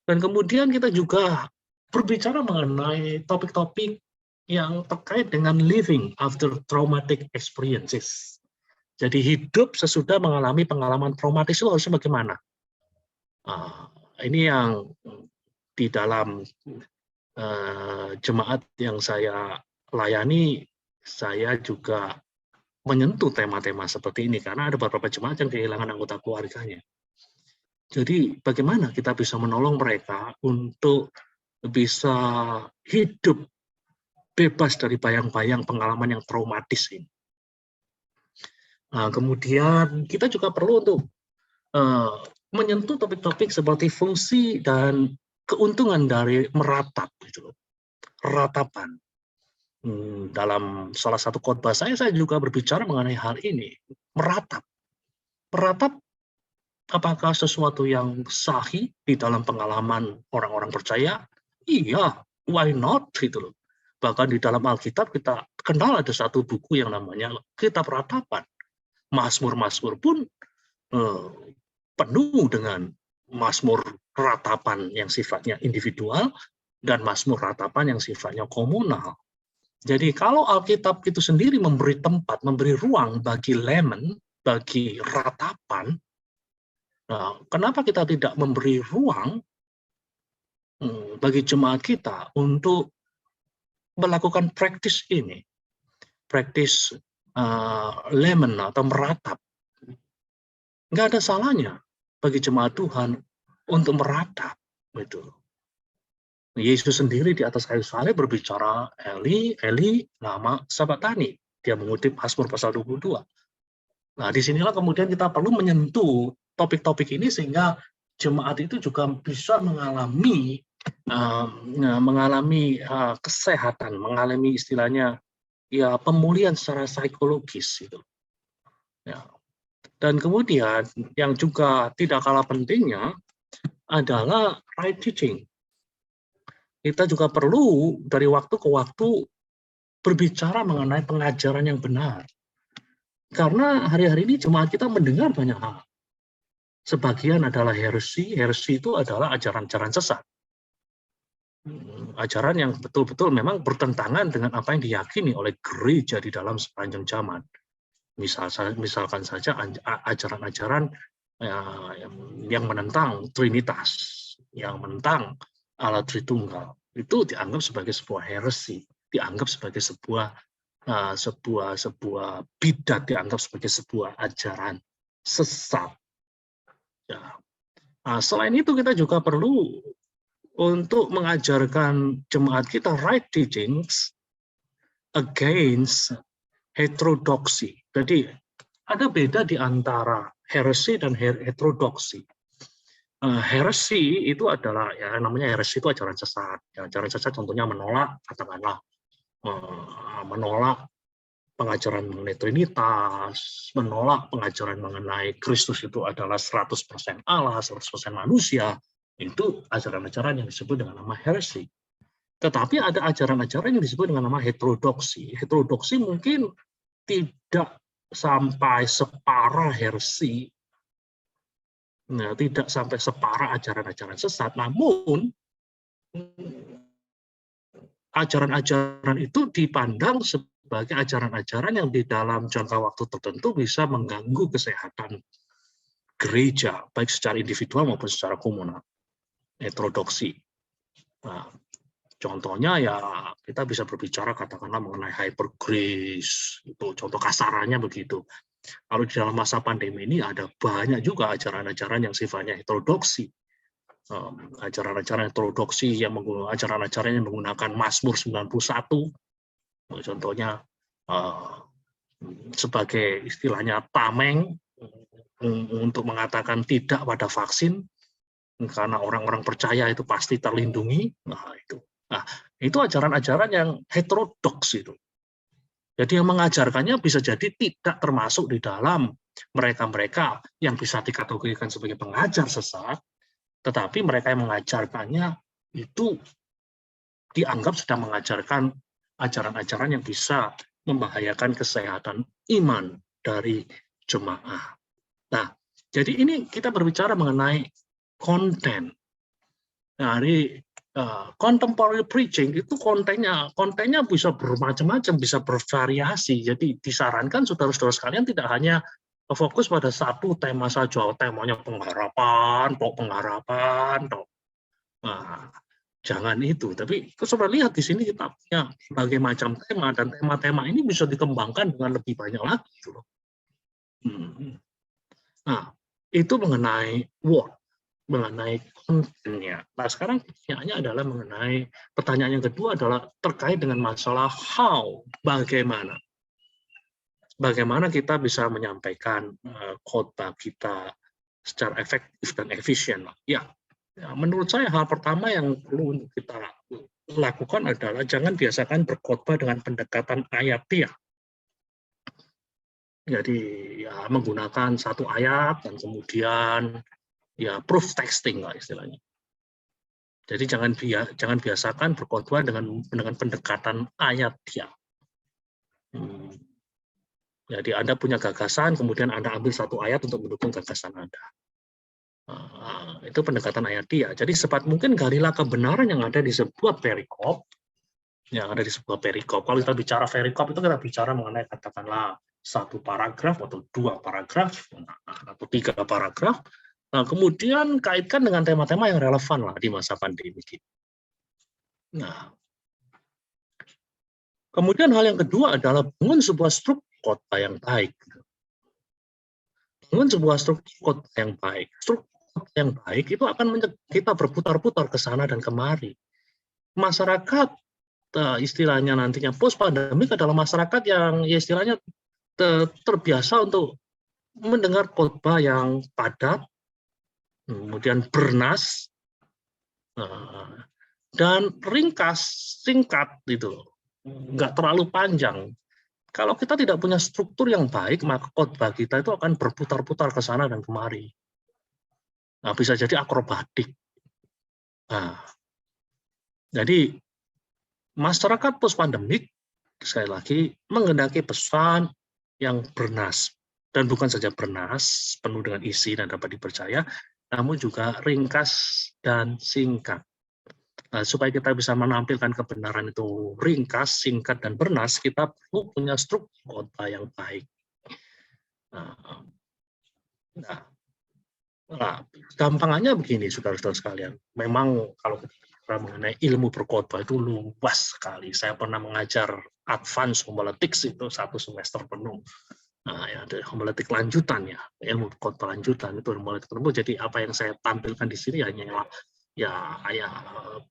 Dan kemudian kita juga berbicara mengenai topik-topik yang terkait dengan living after traumatic experiences. Jadi hidup sesudah mengalami pengalaman traumatis itu harusnya bagaimana? Ini yang di dalam jemaat yang saya layani, saya juga menyentuh tema-tema seperti ini karena ada beberapa jemaat yang kehilangan anggota keluarganya. Jadi bagaimana kita bisa menolong mereka untuk bisa hidup bebas dari bayang-bayang pengalaman yang traumatis ini. Nah, kemudian kita juga perlu untuk menyentuh topik-topik seperti fungsi dan keuntungan dari meratap, gitu loh. Ratapan. Dalam salah satu khotbah saya juga berbicara mengenai hal ini. Meratap. Meratap apakah sesuatu yang sahih di dalam pengalaman orang-orang percaya? Iya, why not? Gitu loh. Bahkan di dalam Alkitab kita kenal ada satu buku yang namanya Kitab Ratapan. Mazmur-mazmur pun penuh dengan mazmur ratapan yang sifatnya individual dan mazmur ratapan yang sifatnya komunal. Jadi kalau Alkitab itu sendiri memberi tempat, memberi ruang bagi lemen, bagi ratapan, nah, kenapa kita tidak memberi ruang bagi jemaat kita untuk melakukan praktis ini, praktis lemen atau meratap? Nggak ada salahnya bagi jemaat Tuhan untuk meratap. Gitu. Yesus sendiri di atas kayu salib berbicara, Eli, Eli, lama sabachthani. Dia mengutip Mazmur pasal 22. Nah, disinilah kemudian kita perlu menyentuh topik-topik ini sehingga jemaat itu juga bisa mengalami kesehatan, mengalami istilahnya ya pemulihan secara psikologis gitu. Ya. Dan kemudian yang juga tidak kalah pentingnya adalah right teaching. Kita juga perlu dari waktu ke waktu berbicara mengenai pengajaran yang benar. Karena hari-hari ini jemaat kita mendengar banyak hal. Sebagian adalah heresi itu adalah ajaran-ajaran sesat. Ajaran yang betul-betul memang bertentangan dengan apa yang diyakini oleh gereja di dalam sepanjang zaman. Misalkan saja ajaran-ajaran yang menentang Trinitas, yang menentang Allah Tritunggal, itu dianggap sebagai sebuah heresi, dianggap sebagai sebuah bidat, dianggap sebagai sebuah ajaran sesat. Ya. Nah, selain itu kita juga perlu untuk mengajarkan jemaat kita right teachings against heterodoksi. Jadi ada beda di antara heresi dan heterodoksi. Heresi itu adalah namanya heresi itu ajaran sesat. Ya, ajaran sesat contohnya menolak, katakanlah menolak pengajaran mengenai Trinitas, menolak pengajaran mengenai Kristus itu adalah 100% Allah, 100% manusia. Itu ajaran-ajaran yang disebut dengan nama heresi. Tetapi ada ajaran-ajaran yang disebut dengan nama heterodoksi. Heterodoksi mungkin tidak sampai separah heresi, tidak sampai separah ajaran-ajaran sesat, namun ajaran-ajaran itu dipandang sebagai ajaran-ajaran yang di dalam jangka waktu tertentu bisa mengganggu kesehatan gereja, baik secara individual maupun secara komunal. Heterodoksi. Nah, contohnya ya kita bisa berbicara katakanlah mengenai hyper grace, itu contoh kasarannya begitu. Kalau di dalam masa pandemi ini ada banyak juga ajaran-ajaran yang sifatnya heterodoksi. Ajaran-ajaran heterodoksi yang menggunakan ajaran-ajaran yang menggunakan Mazmur 91, contohnya sebagai istilahnya tameng untuk mengatakan tidak pada vaksin karena orang-orang percaya itu pasti terlindungi. Nah, itu ajaran-ajaran yang heterodoks itu. Jadi yang mengajarkannya bisa jadi tidak termasuk di dalam mereka-mereka yang bisa dikategorikan sebagai pengajar sesat, tetapi mereka yang mengajarkannya itu dianggap sudah mengajarkan ajaran-ajaran yang bisa membahayakan kesehatan iman dari jemaah. Nah, jadi ini kita berbicara mengenai konten. Dari contemporary preaching itu kontennya bisa bermacam-macam, bisa bervariasi. Jadi disarankan saudara-saudara sekalian tidak hanya fokus pada satu tema saja, temanya pengharapan, nah, jangan itu. Tapi saudara lihat di sini kita punya berbagai macam tema, dan tema-tema ini bisa dikembangkan dengan lebih banyak lagi. Nah, itu mengenai word, mengenai kontennya. Nah, sekarang pertanyaannya adalah pertanyaan yang kedua adalah terkait dengan masalah how, bagaimana. Bagaimana kita bisa menyampaikan khotbah kita secara efektif dan efisien. Ya, menurut saya hal pertama yang perlu kita lakukan adalah jangan biasakan berkhotbah dengan pendekatan ayatiah. Jadi ya menggunakan satu ayat dan kemudian ya proof texting lah istilahnya. Jadi jangan biasakan berkhotbah dengan pendekatan ayatiah. Jadi Anda punya gagasan, kemudian Anda ambil satu ayat untuk mendukung gagasan Anda. Itu pendekatan ayatiah. Jadi sepat mungkin galilah kebenaran yang ada di sebuah perikop, Kalau kita bicara perikop itu kita bicara mengenai katakanlah satu paragraf atau dua paragraf atau tiga paragraf. Nah, kemudian kaitkan dengan tema-tema yang relevan lah di masa pandemi. Nah, kemudian hal yang kedua adalah bangun sebuah struktur khotbah yang baik. Bangun sebuah struktur khotbah yang baik. Struktur yang baik itu akan kita berputar-putar ke sana dan kemari. Masyarakat istilahnya nantinya post pandemik adalah masyarakat yang ya istilahnya terbiasa untuk mendengar khotbah yang padat, kemudian bernas, dan ringkas, singkat gitu, nggak terlalu panjang. Kalau kita tidak punya struktur yang baik, maka khotbah kita itu akan berputar-putar ke sana dan kemari. Nah, bisa jadi akrobatik. Nah, jadi masyarakat post pandemik sekali lagi menghendaki pesan yang bernas, dan bukan saja bernas penuh dengan isi dan dapat dipercaya, namun juga ringkas dan singkat. Nah, supaya kita bisa menampilkan kebenaran itu ringkas, singkat, dan bernas, kita perlu punya struktur khotbah yang baik. Nah, gampangannya begini, saudara-saudara sekalian. Memang kalau kita bicara mengenai ilmu berkhotbah itu luas sekali. Saya pernah mengajar advance homiletics itu 1 semester penuh. Nah, ya, ada homiletik lanjutan ya, ilmu khotbah lanjutan itu homiletik penuh. Jadi apa yang saya tampilkan di sini hanya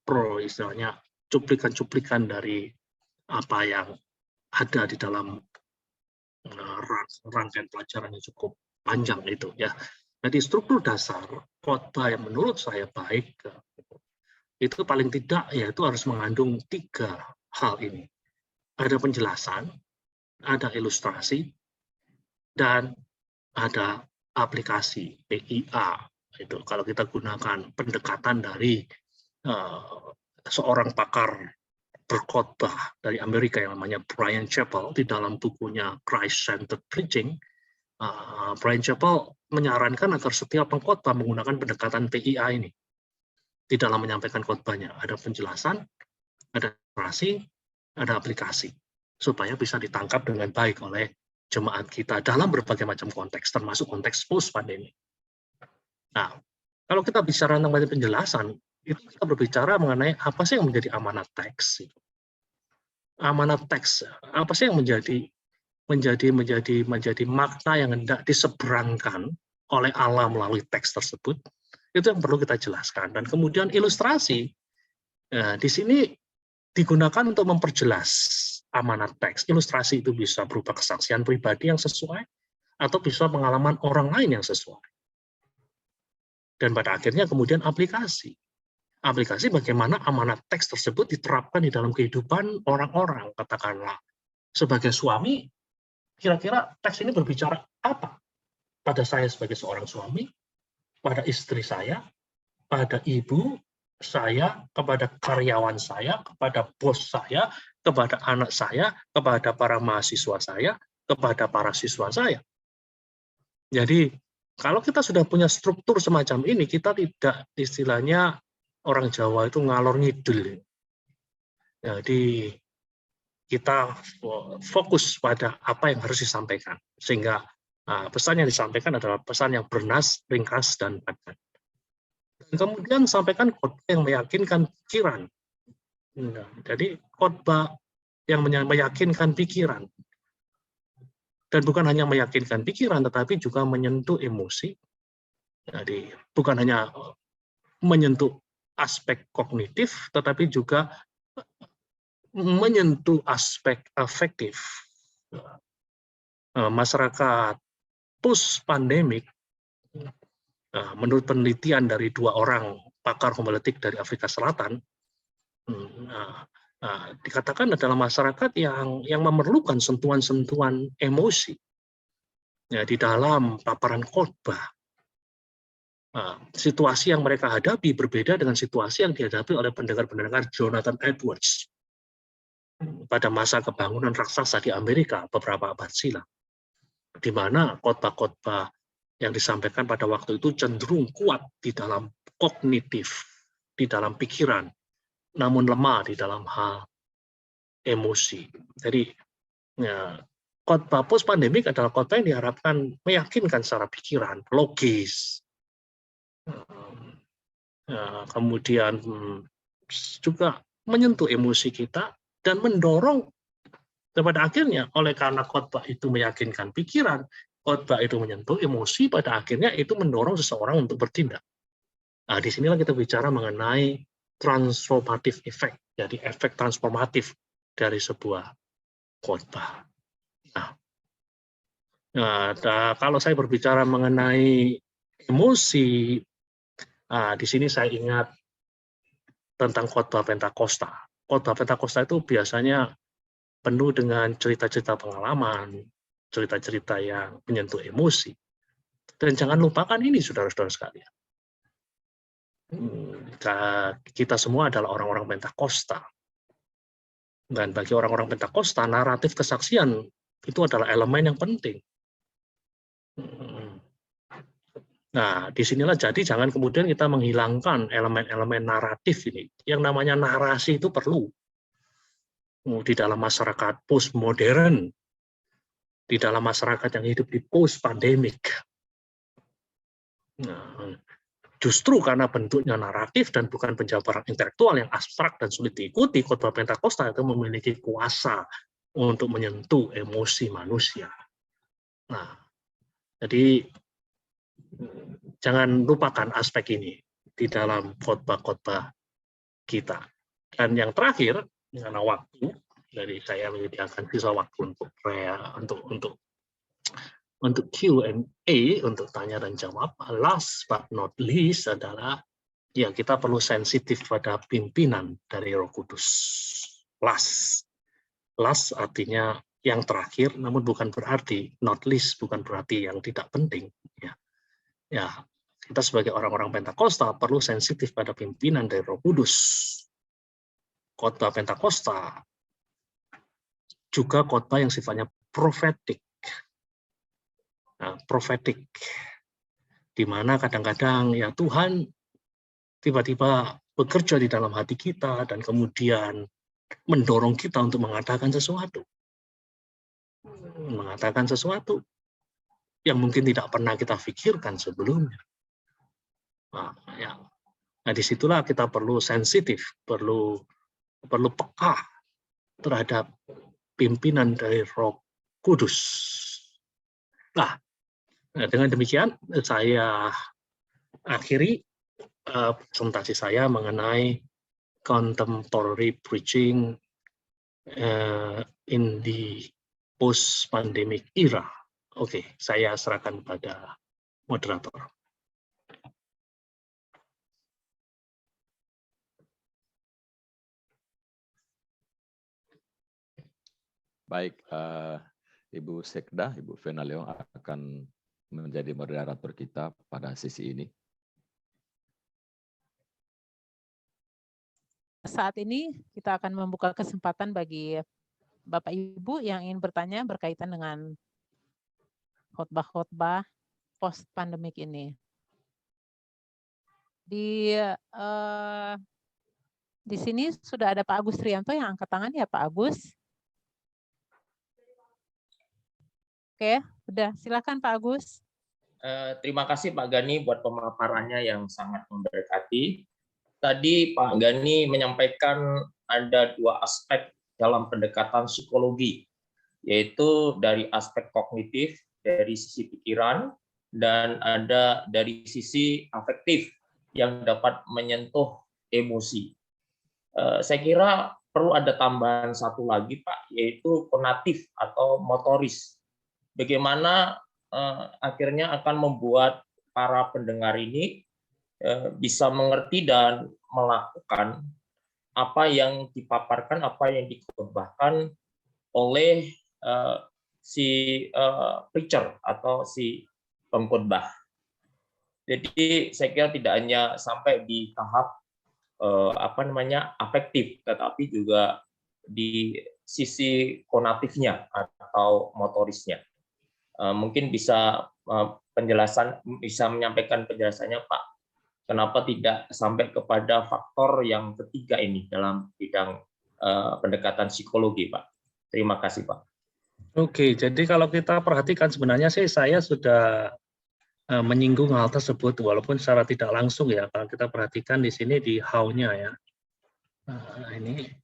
pro istilahnya cuplikan-cuplikan dari apa yang ada di dalam rangkaian pelajaran yang cukup panjang itu ya. Jadi struktur dasar khotbah yang menurut saya baik itu paling tidak yaitu harus mengandung 3 hal ini. Ada penjelasan, ada ilustrasi, dan ada aplikasi PIA. Itu kalau kita gunakan pendekatan dari seorang pakar berkhotbah dari Amerika yang namanya Bryan Chapell di dalam bukunya Christ-Centered Preaching. Bryan Chapell menyarankan agar setiap pengkhotbah menggunakan pendekatan PIA ini di dalam menyampaikan khotbahnya. Ada penjelasan, ada ilustrasi, ada aplikasi supaya bisa ditangkap dengan baik oleh jemaat kita dalam berbagai macam konteks, termasuk konteks post-pandemi. Nah, kalau kita bicara tentang penjelasan, itu kita berbicara mengenai apa sih yang menjadi amanat teks. Amanat teks, apa sih yang menjadi makna yang hendak diseberangkan oleh Allah melalui teks tersebut, itu yang perlu kita jelaskan. Dan kemudian ilustrasi, di sini digunakan untuk memperjelas amanat teks. Ilustrasi itu bisa berupa kesaksian pribadi yang sesuai, atau bisa pengalaman orang lain yang sesuai. Dan pada akhirnya kemudian aplikasi. Aplikasi bagaimana amanat teks tersebut diterapkan di dalam kehidupan orang-orang. Katakanlah, sebagai suami, kira-kira teks ini berbicara apa? Pada saya sebagai seorang suami, pada istri saya, pada ibu saya, kepada karyawan saya, kepada bos saya, kepada anak saya, kepada para mahasiswa saya, kepada para siswa saya. Jadi, kalau kita sudah punya struktur semacam ini, kita tidak, istilahnya orang Jawa itu ngalor ngidul. Jadi, kita fokus pada apa yang harus disampaikan. Sehingga pesan yang disampaikan adalah pesan yang bernas, ringkas, dan padat. Dan kemudian sampaikan khotbah yang meyakinkan pikiran. Nah, jadi khotbah yang meyakinkan pikiran. Dan bukan hanya meyakinkan pikiran, tetapi juga menyentuh emosi. Jadi bukan hanya menyentuh aspek kognitif, tetapi juga menyentuh aspek afektif. Masyarakat post-pandemik, menurut penelitian dari 2 orang pakar homiletik dari Afrika Selatan, dikatakan adalah masyarakat yang memerlukan sentuhan-sentuhan emosi ya, di dalam paparan khotbah. Situasi yang mereka hadapi berbeda dengan situasi yang dihadapi oleh pendengar-pendengar Jonathan Edwards pada masa kebangunan raksasa di Amerika beberapa abad silam, di mana khotbah-khotbah yang disampaikan pada waktu itu cenderung kuat di dalam kognitif, di dalam pikiran, namun lemah di dalam hal emosi. Jadi, khotbah post-pandemik adalah khotbah yang diharapkan meyakinkan secara pikiran, logis, kemudian juga menyentuh emosi kita dan mendorong pada akhirnya, oleh karena khotbah itu meyakinkan pikiran, khotbah itu menyentuh emosi, pada akhirnya itu mendorong seseorang untuk bertindak. Nah, disinilah kita bicara mengenai transformative effect, jadi efek transformatif dari sebuah khotbah. Nah, kalau saya berbicara mengenai emosi, di sini saya ingat tentang khotbah Pentakosta. Khotbah Pentakosta itu biasanya penuh dengan cerita-cerita pengalaman, cerita-cerita yang menyentuh emosi. Dan jangan lupakan ini, saudara-saudara sekalian. Kita semua adalah orang-orang Pentakosta. Dan bagi orang-orang Pentakosta, naratif kesaksian itu adalah elemen yang penting. Nah, disinilah jadi jangan kemudian kita menghilangkan elemen-elemen naratif ini. Yang namanya narasi itu perlu. Di dalam masyarakat postmodern, di dalam masyarakat yang hidup di post-pandemic. Nah, justru karena bentuknya naratif dan bukan penjabaran intelektual yang abstrak dan sulit diikuti, khotbah Pentakosta itu memiliki kuasa untuk menyentuh emosi manusia. Nah, jadi jangan lupakan aspek ini di dalam khotbah-khotbah kita. Dan yang terakhir, karena waktu, jadi saya menyediakan sisa waktu untuk untuk Q&A, untuk tanya dan jawab, last but not least adalah ya kita perlu sensitif pada pimpinan dari Roh Kudus. Last artinya yang terakhir, namun bukan berarti not least, bukan berarti yang tidak penting. Ya, kita sebagai orang-orang Pentakosta perlu sensitif pada pimpinan dari Roh Kudus. Khotbah Pentakosta juga khotbah yang sifatnya profetik. Nah, profetik, di mana kadang-kadang ya Tuhan tiba-tiba bekerja di dalam hati kita dan kemudian mendorong kita untuk mengatakan sesuatu yang mungkin tidak pernah kita pikirkan sebelumnya. Nah, disitulah kita perlu sensitif, perlu peka terhadap pimpinan dari Roh Kudus. Nah, dengan demikian saya akhiri presentasi saya mengenai contemporary preaching in the post-pandemic era. Oke, saya serahkan pada moderator. Baik, Ibu Sekda, Ibu Vena Leong akan menjadi moderator kita pada sesi ini. Saat ini kita akan membuka kesempatan bagi Bapak Ibu yang ingin bertanya berkaitan dengan khotbah-khotbah post-pandemik ini. Di sini sudah ada Pak Agus Trianto yang angkat tangan ya, Pak Agus. Oke, udah silakan Pak Agus. Terima kasih Pak Gani buat pemaparannya yang sangat memberkati. Tadi Pak Gani menyampaikan ada dua aspek dalam pendekatan psikologi, yaitu dari aspek kognitif, dari sisi pikiran, dan ada dari sisi afektif yang dapat menyentuh emosi. Saya kira perlu ada tambahan satu lagi Pak, yaitu konatif atau motoris. Bagaimana akhirnya akan membuat para pendengar ini bisa mengerti dan melakukan apa yang dipaparkan, apa yang dikhotbahkan oleh si preacher atau si pengkhotbah. Jadi saya kira tidak hanya sampai di tahap afektif, tetapi juga di sisi konatifnya atau motorisnya. Mungkin bisa menyampaikan penjelasannya Pak, kenapa tidak sampai kepada faktor yang ketiga ini dalam bidang pendekatan psikologi Pak. Terima kasih Pak. Oke, jadi kalau kita perhatikan sebenarnya sih saya sudah menyinggung hal tersebut walaupun secara tidak langsung ya. Kalau kita perhatikan di sini di how-nya ya. Ini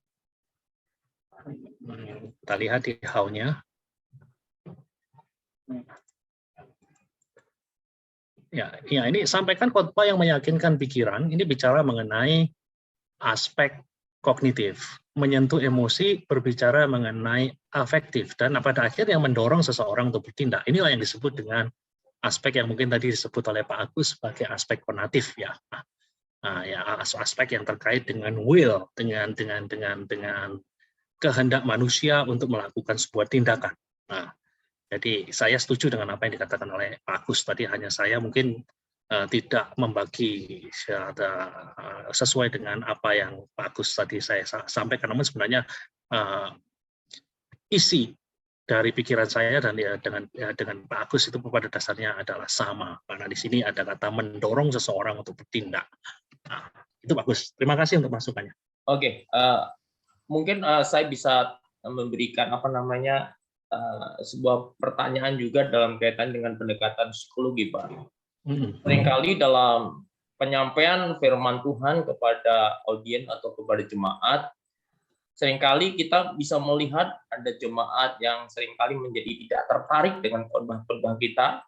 kita lihat di how-nya. Ya, ini sampaikan khotbah yang meyakinkan pikiran. Ini bicara mengenai aspek kognitif, menyentuh emosi, berbicara mengenai afektif, dan pada akhirnya yang mendorong seseorang untuk bertindak. Inilah yang disebut dengan aspek yang mungkin tadi disebut oleh Pak Agus sebagai aspek konatif ya. Aspek yang terkait dengan will, dengan kehendak manusia untuk melakukan sebuah tindakan. Jadi saya setuju dengan apa yang dikatakan oleh Pak Agus tadi, hanya saya mungkin tidak membagi sesuai dengan apa yang Pak Agus tadi saya sampaikan, namun sebenarnya isi dari pikiran saya dan dengan Pak Agus itu pada dasarnya adalah sama, karena di sini ada kata mendorong seseorang untuk bertindak. Itu Pak Agus. Terima kasih untuk masukannya. Oke, mungkin saya bisa memberikan sebuah pertanyaan juga dalam kaitan dengan pendekatan psikologi, Pak. Seringkali dalam penyampaian firman Tuhan kepada audien atau kepada jemaat, seringkali kita bisa melihat ada jemaat yang seringkali menjadi tidak tertarik dengan khotbah-khotbah kita.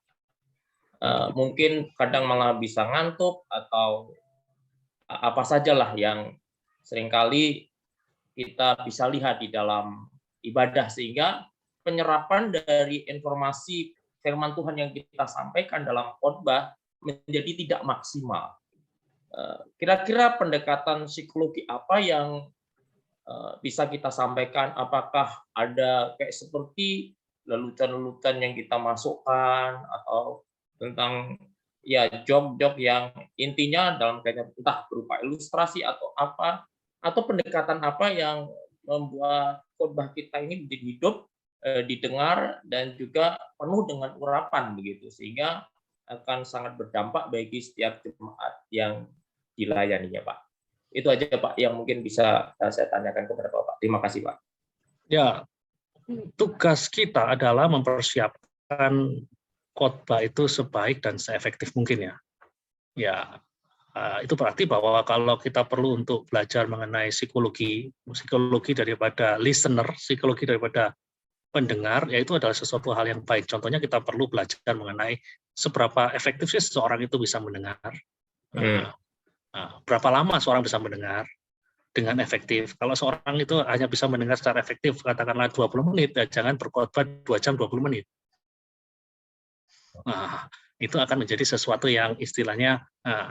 Mungkin kadang malah bisa ngantuk atau apa sajalah yang seringkali kita bisa lihat di dalam ibadah, sehingga penyerapan dari informasi firman Tuhan yang kita sampaikan dalam khotbah menjadi tidak maksimal. Kira-kira pendekatan psikologi apa yang bisa kita sampaikan? Apakah ada kayak seperti lelucon-lelucon yang kita masukkan, atau tentang ya job-job yang intinya dalam kaitan entah berupa ilustrasi atau apa, atau pendekatan apa yang membuat khotbah kita ini menjadi hidup, didengar dan juga penuh dengan urapan begitu, sehingga akan sangat berdampak bagi setiap jemaat yang dilayaninya, Pak. Itu aja, Pak, yang mungkin bisa saya tanyakan kepada Bapak. Terima kasih, Pak. Ya, tugas kita adalah mempersiapkan khotbah itu sebaik dan seefektif mungkin ya. Ya, itu berarti bahwa kalau kita perlu untuk belajar mengenai psikologi daripada listener, psikologi daripada pendengar, ya itu adalah sesuatu hal yang baik. Contohnya kita perlu belajar mengenai seberapa efektif sih seseorang itu bisa mendengar. Berapa lama seorang bisa mendengar dengan efektif. Kalau seorang itu hanya bisa mendengar secara efektif, katakanlah 20 menit, ya jangan berkhotbah 2 jam 20 menit. Nah, itu akan menjadi sesuatu yang istilahnya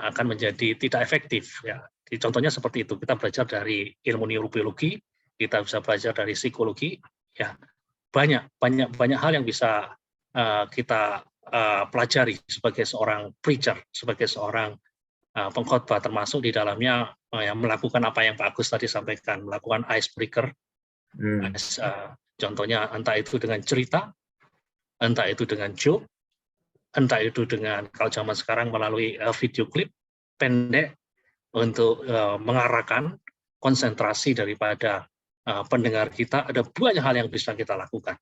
akan menjadi tidak efektif. Ya. Contohnya seperti itu, kita belajar dari ilmu neurobiologi, kita bisa belajar dari psikologi, ya banyak hal yang bisa kita pelajari sebagai seorang preacher, sebagai seorang pengkhotbah, termasuk di dalamnya melakukan apa yang Pak Agus tadi sampaikan, melakukan icebreaker. Contohnya entah itu dengan cerita, entah itu dengan joke, entah itu dengan kalau zaman sekarang melalui video klip pendek untuk mengarahkan konsentrasi daripada pendengar kita. Ada banyak hal yang bisa kita lakukan.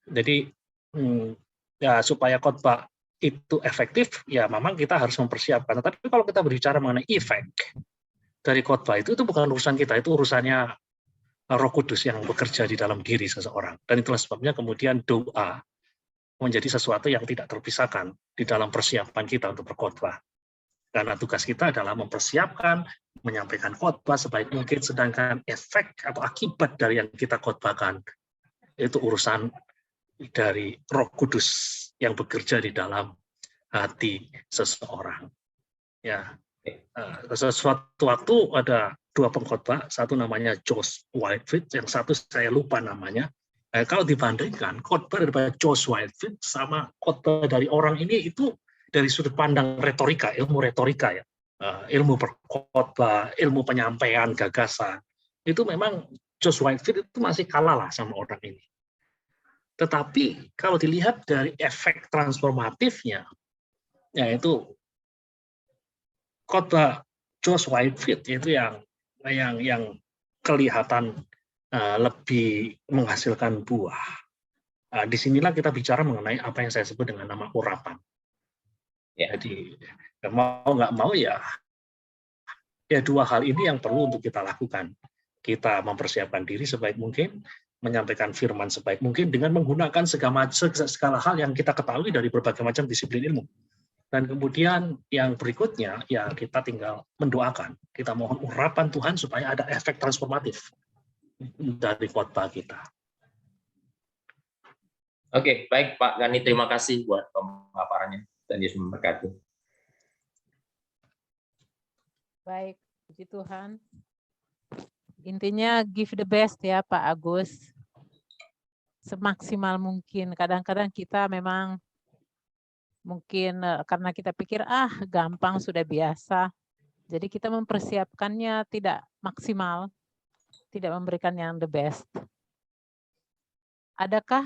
Jadi ya supaya khotbah itu efektif, ya memang kita harus mempersiapkan. Tapi kalau kita berbicara mengenai efek dari khotbah itu bukan urusan kita, itu urusannya Roh Kudus yang bekerja di dalam diri seseorang. Dan itulah sebabnya kemudian doa menjadi sesuatu yang tidak terpisahkan di dalam persiapan kita untuk berkhotbah. Karena tugas kita adalah mempersiapkan, menyampaikan khotbah sebaik mungkin, sedangkan efek atau akibat dari yang kita khotbahkan itu urusan dari Roh Kudus yang bekerja di dalam hati seseorang. Ya, sesuatu waktu ada 2 pengkhotbah, satu namanya Josh Whitefield, yang satu saya lupa namanya. Kalau dibandingkan khotbah daripada Josh Whitefield sama khotbah dari orang ini, itu dari sudut pandang retorika, ilmu retorika ya, ilmu berkhotbah, ilmu penyampaian gagasan, itu memang Josh Whitefield itu masih kalah lah sama orang ini. Tetapi kalau dilihat dari efek transformatifnya, yaitu khotbah Josh Whitefield itu yang kelihatan lebih menghasilkan buah. Disinilah kita bicara mengenai apa yang saya sebut dengan nama urapan. Ya. Jadi mau nggak mau ya 2 hal ini yang perlu untuk kita lakukan. Kita mempersiapkan diri sebaik mungkin, menyampaikan firman sebaik mungkin dengan menggunakan segala hal yang kita ketahui dari berbagai macam disiplin ilmu. Dan kemudian yang berikutnya, ya kita tinggal mendoakan. Kita mohon urapan Tuhan supaya ada efek transformatif dari khotbah kita. Oke, baik Pak Gani, terima kasih buat pemaparannya. Dan Yesus memberkati. Baik, puji Tuhan. Intinya give the best ya Pak Agus. Semaksimal mungkin. Kadang-kadang kita memang mungkin karena kita pikir gampang sudah biasa. Jadi kita mempersiapkannya tidak maksimal, tidak memberikan yang the best. Adakah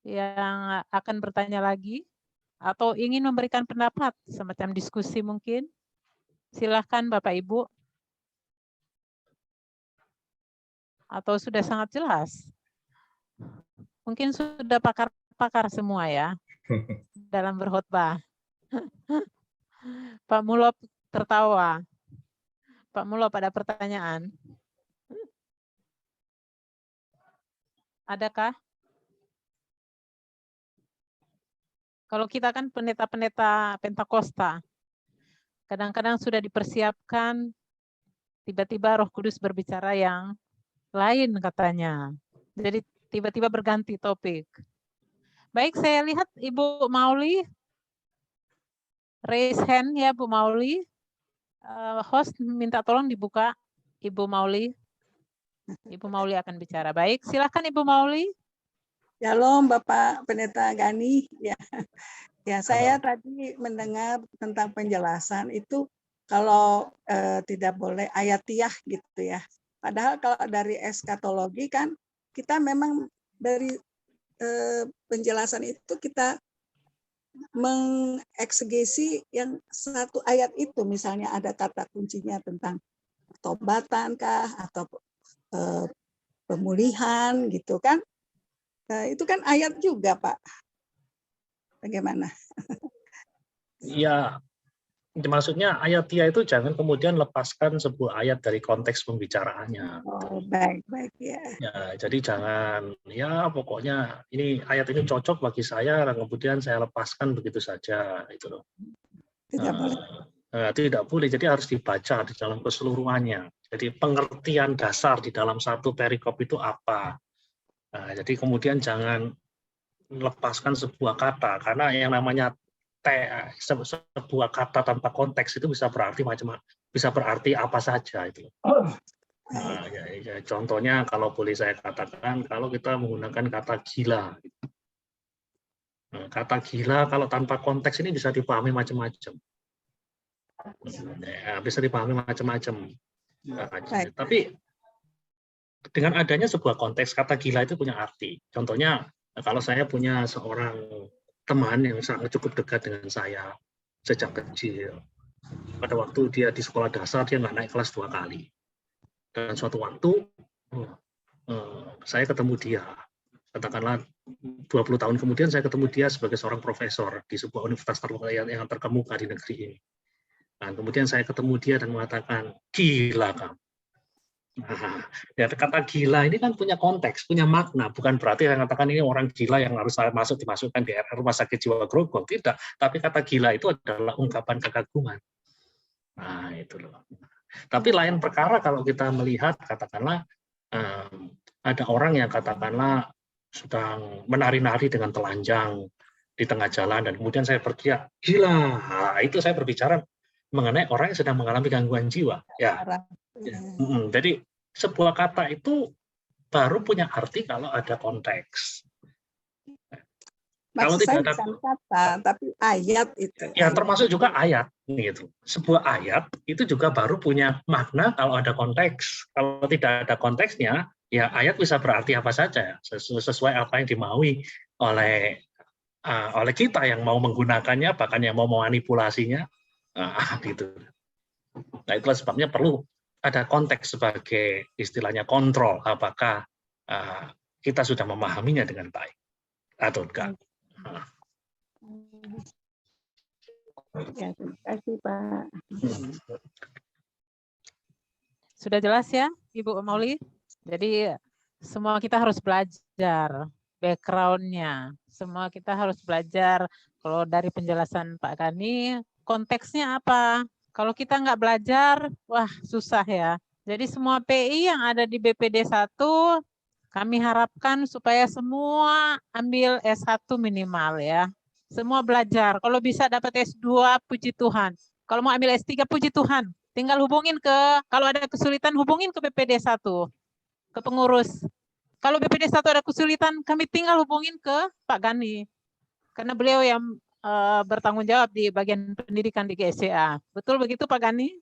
yang akan bertanya lagi atau ingin memberikan pendapat semacam diskusi mungkin? Silahkan Bapak Ibu. Atau sudah sangat jelas? Mungkin sudah pakar-pakar semua ya dalam berkhotbah. Pak Mulop tertawa. Pak Mulop ada pertanyaan? Adakah? Kalau kita kan pendeta-pendeta Pentakosta, kadang-kadang sudah dipersiapkan, tiba-tiba Roh Kudus berbicara yang lain katanya. Jadi tiba-tiba berganti topik. Baik, saya lihat Ibu Mauli. Raise hand ya Bu Mauli. Host minta tolong dibuka Ibu Mauli. Ibu Mauli akan bicara. Baik, silakan Ibu Mauli. Shalom Bapak Pendeta Gani. Ya, saya tadi mendengar tentang penjelasan itu kalau tidak boleh ayatiah gitu ya. Padahal kalau dari eskatologi kan kita memang dari penjelasan itu kita mengeksegesi yang satu ayat itu, misalnya ada kata kuncinya tentang pertobatan kah atau pemulihan gitu kan. Itu kan ayat juga, Pak. Bagaimana? Ya, maksudnya ayatiah itu jangan kemudian lepaskan sebuah ayat dari konteks pembicaraannya. Oh, baik ya. Ya, jadi jangan, ya pokoknya ini ayat ini cocok bagi saya, dan kemudian saya lepaskan begitu saja, itu loh. Tidak boleh. Tidak boleh, jadi harus dibaca di dalam keseluruhannya. Jadi pengertian dasar di dalam satu perikop itu apa. Jadi kemudian jangan lepaskan sebuah kata, karena yang namanya sebuah kata tanpa konteks itu bisa berarti macam-macam, bisa berarti apa saja itu. Ya, contohnya kalau boleh saya katakan, kalau kita menggunakan kata gila, kata gila kalau tanpa konteks ini bisa dipahami macam-macam. Bisa dipahami macam-macam. Tapi dengan adanya sebuah konteks, kata gila itu punya arti. Contohnya, kalau saya punya seorang teman yang sangat cukup dekat dengan saya sejak kecil. Pada waktu dia di sekolah dasar, dia nggak naik kelas 2 kali. Dan suatu waktu, saya ketemu dia. Katakanlah 20 tahun kemudian saya ketemu dia sebagai seorang profesor di sebuah universitas yang terkemuka di negeri ini. Dan kemudian saya ketemu dia dan mengatakan, gila kamu. Ya, kata gila ini kan punya konteks, punya makna. Bukan berarti saya katakan ini orang gila yang harus dimasukkan di rumah sakit jiwa Grogol. Tidak. Tapi kata gila itu adalah ungkapan kekaguman. Nah, itu loh. Tapi lain perkara kalau kita melihat, katakanlah, ada orang yang katakanlah sedang menari-nari dengan telanjang di tengah jalan, dan kemudian saya berteriak, gila. Nah, itu saya berbicara mengenai orang yang sedang mengalami gangguan jiwa. Ya. Jadi sebuah kata itu baru punya arti kalau ada konteks. Kalau tidak ada kata, tapi ayat itu. Ya, termasuk juga ayat gitu. Sebuah ayat itu juga baru punya makna kalau ada konteks. Kalau tidak ada konteksnya, ya ayat bisa berarti apa saja, sesuai apa yang dimaui oleh kita yang mau menggunakannya, bahkan yang mau memanipulasinya, gitu. Nah, itulah sebabnya perlu ada konteks sebagai istilahnya kontrol, apakah kita sudah memahaminya dengan baik atau enggak. Ya, terima kasih Pak. Sudah jelas ya Ibu Mauli? Jadi semua kita harus belajar background-nya. Semua kita harus belajar, kalau dari penjelasan Pak Gani, konteksnya apa? Kalau kita nggak belajar, wah susah ya. Jadi semua PI yang ada di BPD 1, kami harapkan supaya semua ambil S1 minimal ya. Semua belajar. Kalau bisa dapat S2, puji Tuhan. Kalau mau ambil S3, puji Tuhan. Tinggal hubungin kalau ada kesulitan, hubungin ke BPD 1, ke pengurus. Kalau BPD 1 ada kesulitan, kami tinggal hubungin ke Pak Gani. Karena beliau yang bertanggung jawab di bagian pendidikan di GSCA. Betul begitu Pak Gani?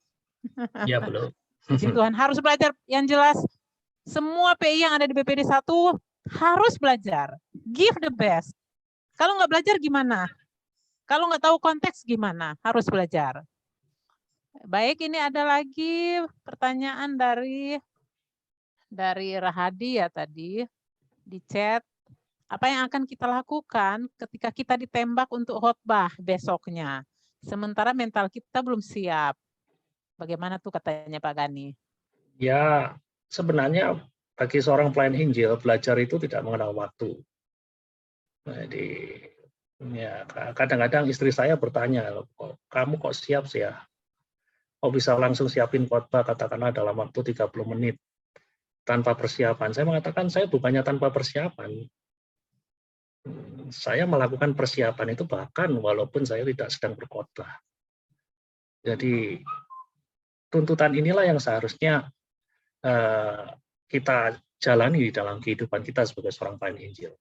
Ya, belum. Puji Tuhan, harus belajar. Yang jelas, semua PI yang ada di BPD 1 harus belajar. Give the best. Kalau nggak belajar gimana? Kalau nggak tahu konteks gimana? Harus belajar. Baik, ini ada lagi pertanyaan dari Rahadi ya tadi di chat. Apa yang akan kita lakukan ketika kita ditembak untuk khotbah besoknya? Sementara mental kita belum siap. Bagaimana tuh katanya Pak Gani? Ya, sebenarnya bagi seorang pelayan Injil, belajar itu tidak mengenal waktu. Jadi, ya kadang-kadang istri saya bertanya, kamu kok siap sih ya? Kok bisa langsung siapin khotbah katakanlah dalam waktu 30 menit tanpa persiapan? Saya mengatakan saya bukannya tanpa persiapan. saya melakukan persiapan itu bahkan walaupun saya tidak sedang berkhotbah. Jadi tuntutan inilah yang seharusnya kita jalani di dalam kehidupan kita sebagai seorang pelayan Injil.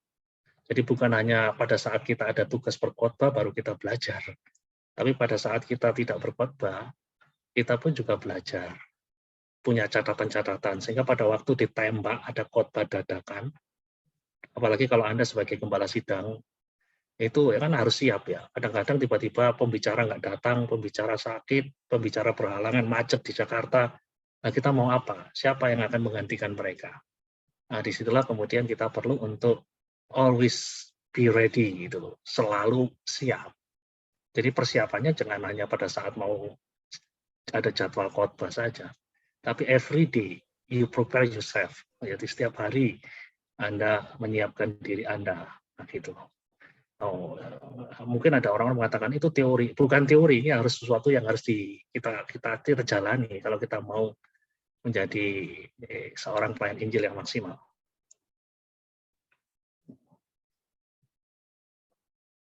Jadi bukan hanya pada saat kita ada tugas berkhotbah baru kita belajar, tapi pada saat kita tidak berkhotbah, kita pun juga belajar, punya catatan-catatan, sehingga pada waktu ditembak ada khotbah dadakan, apalagi kalau Anda sebagai gembala sidang, itu kan harus siap ya. Kadang-kadang tiba-tiba pembicara nggak datang, pembicara sakit, pembicara berhalangan, macet di Jakarta. Nah, kita mau apa? Siapa yang akan menggantikan mereka? Nah, disitulah kemudian kita perlu untuk always be ready gitu loh, selalu siap. Jadi persiapannya jangan hanya pada saat mau ada jadwal khotbah saja, tapi every day you prepare yourself. Jadi setiap hari Anda menyiapkan diri Anda, nah, gitu. Oh, mungkin ada orang mengatakan itu teori, bukan teori, ini harus sesuatu yang harus kita jalani kalau kita mau menjadi seorang pelayan Injil yang maksimal.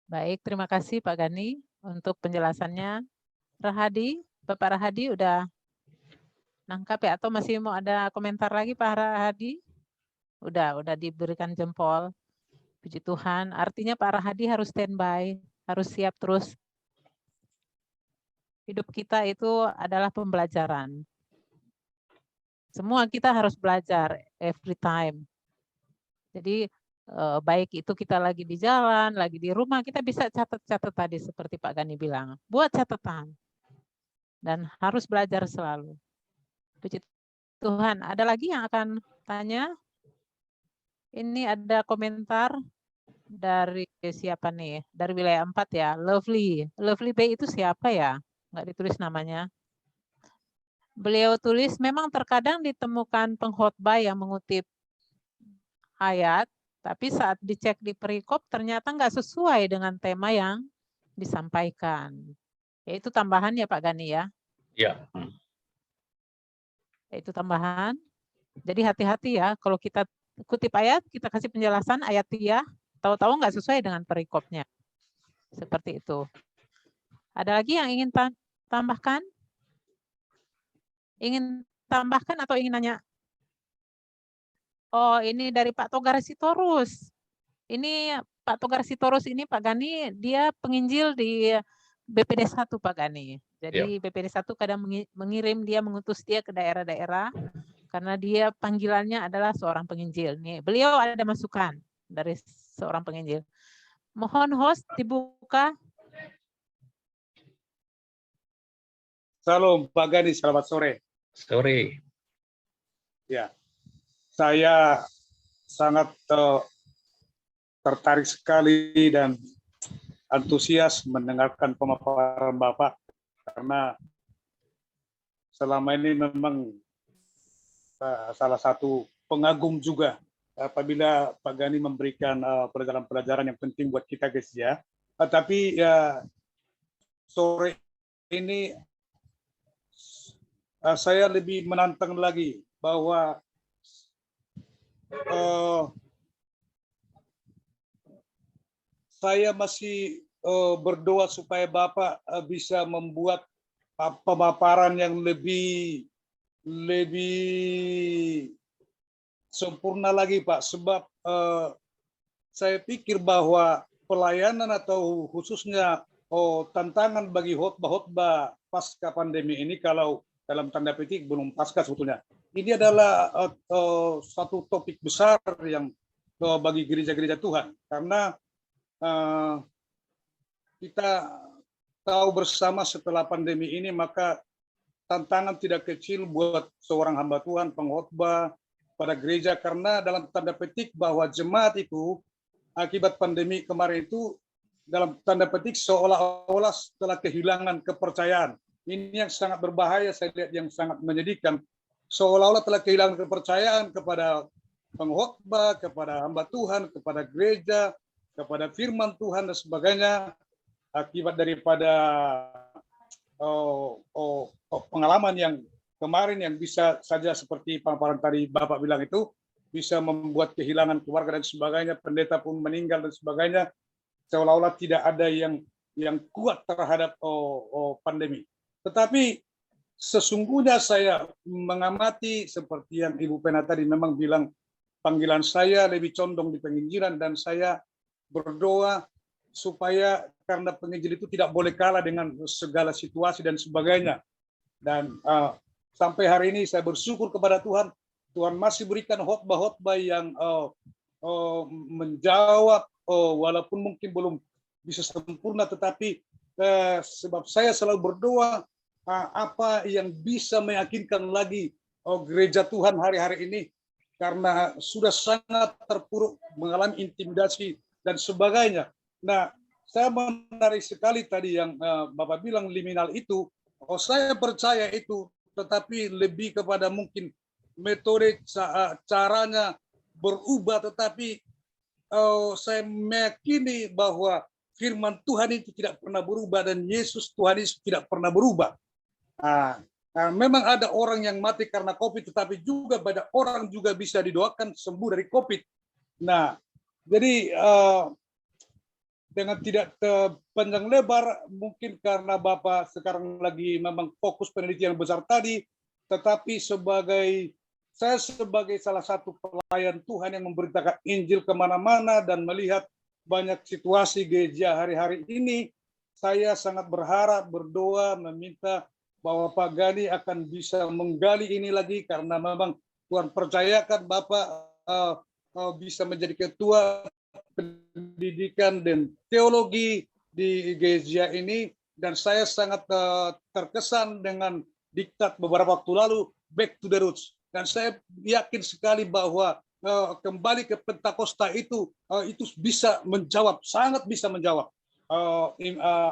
Baik, terima kasih Pak Gani untuk penjelasannya. Rahadi, Bapak Rahadi udah nangkap ya atau masih mau ada komentar lagi Pak Rahadi? Udah diberikan jempol. Puji Tuhan, artinya Pak Rahadi harus standby, harus siap terus. Hidup kita itu adalah pembelajaran. Semua kita harus belajar every time. Jadi baik itu kita lagi di jalan, lagi di rumah, kita bisa catat-catat tadi seperti Pak Gani bilang. Buat catatan. Dan harus belajar selalu. Puji Tuhan. Ada lagi yang akan tanya? Ini ada komentar dari siapa nih? Dari wilayah 4 ya, Lovely. Lovely Bay itu siapa ya? Nggak ditulis namanya. Beliau tulis, memang terkadang ditemukan pengkhotbah yang mengutip ayat, tapi saat dicek di perikop ternyata nggak sesuai dengan tema yang disampaikan. Yaitu tambahan ya Pak Gani ya? Ya. Yaitu tambahan. Jadi hati-hati ya, kalau kita kutip ayat, kita kasih penjelasan ayat ya, tahu-tahu nggak sesuai dengan perikopnya. Seperti itu. Ada lagi yang ingin tambahkan? Ingin tambahkan atau ingin nanya? Oh, ini dari Pak Togar Sitorus. Ini Pak Togar Sitorus ini Pak Gani, dia penginjil di BPD 1 Pak Gani. Jadi BPD 1 kadang mengirim dia, mengutus dia ke daerah-daerah karena dia panggilannya adalah seorang penginjil. Nih, beliau ada masukan dari seorang penginjil. Mohon host dibuka. Salam Pak Gani, selamat sore. Sore. Ya, saya sangat tertarik sekali dan antusias mendengarkan pemaparan Bapak karena selama ini memang salah satu pengagum juga apabila Pak Gani memberikan pelajaran-pelajaran yang penting buat kita guys ya. Tapi ya sore ini saya lebih menantang lagi bahwa saya masih berdoa supaya Bapak bisa membuat pemaparan yang lebih sempurna lagi Pak, sebab saya pikir bahwa pelayanan atau khususnya tantangan bagi khotbah pasca pandemi ini, kalau dalam tanda petik belum pasca sebetulnya, ini adalah satu topik besar yang bagi gereja-gereja Tuhan, karena kita tahu bersama setelah pandemi ini maka tantangan tidak kecil buat seorang hamba Tuhan pengkhotbah pada gereja, karena dalam tanda petik bahwa jemaat itu akibat pandemi kemarin itu dalam tanda petik seolah-olah telah kehilangan kepercayaan. Ini yang sangat berbahaya, saya lihat yang sangat menyedihkan. Seolah-olah telah kehilangan kepercayaan kepada pengkhotbah, kepada hamba Tuhan, kepada gereja, kepada firman Tuhan dan sebagainya, akibat daripada pengalaman yang kemarin yang bisa saja seperti paparan tadi Bapak bilang itu bisa membuat kehilangan keluarga dan sebagainya, pendeta pun meninggal dan sebagainya. seolah-olah tidak ada yang kuat terhadap pandemi. Tetapi sesungguhnya saya mengamati seperti yang Ibu Pena tadi memang bilang, panggilan saya lebih condong di penginjilan, dan saya berdoa supaya karena penginjil itu tidak boleh kalah dengan segala situasi dan sebagainya. Dan sampai hari ini saya bersyukur kepada Tuhan, Tuhan masih berikan khotbah-khotbah yang menjawab, walaupun mungkin belum bisa sempurna, tetapi sebab saya selalu berdoa apa yang bisa meyakinkan lagi gereja Tuhan hari-hari ini, karena sudah sangat terpuruk, mengalami intimidasi dan sebagainya. Nah, saya menarik sekali tadi yang Bapak bilang liminal itu. Saya percaya itu, tetapi lebih kepada mungkin metode caranya berubah, tetapi saya meyakini bahwa firman Tuhan itu tidak pernah berubah, dan Yesus Tuhan Yesus tidak pernah berubah. Memang ada orang yang mati karena COVID, tetapi juga banyak orang juga bisa didoakan sembuh dari COVID. Nah, jadi dengan tidak panjang lebar, mungkin karena Bapak sekarang lagi memang fokus penelitian besar tadi, tetapi saya sebagai salah satu pelayan Tuhan yang memberitakan Injil kemana-mana dan melihat banyak situasi gereja hari-hari ini, saya sangat berharap, berdoa, meminta bahwa Pak Gani akan bisa menggali ini lagi, karena memang Tuhan percayakan Bapak bisa menjadi ketua pendidikan dan teologi di gereja ini, dan saya sangat terkesan dengan diktat beberapa waktu lalu, back to the roots, dan saya yakin sekali bahwa kembali ke Pentakosta itu bisa menjawab, sangat bisa menjawab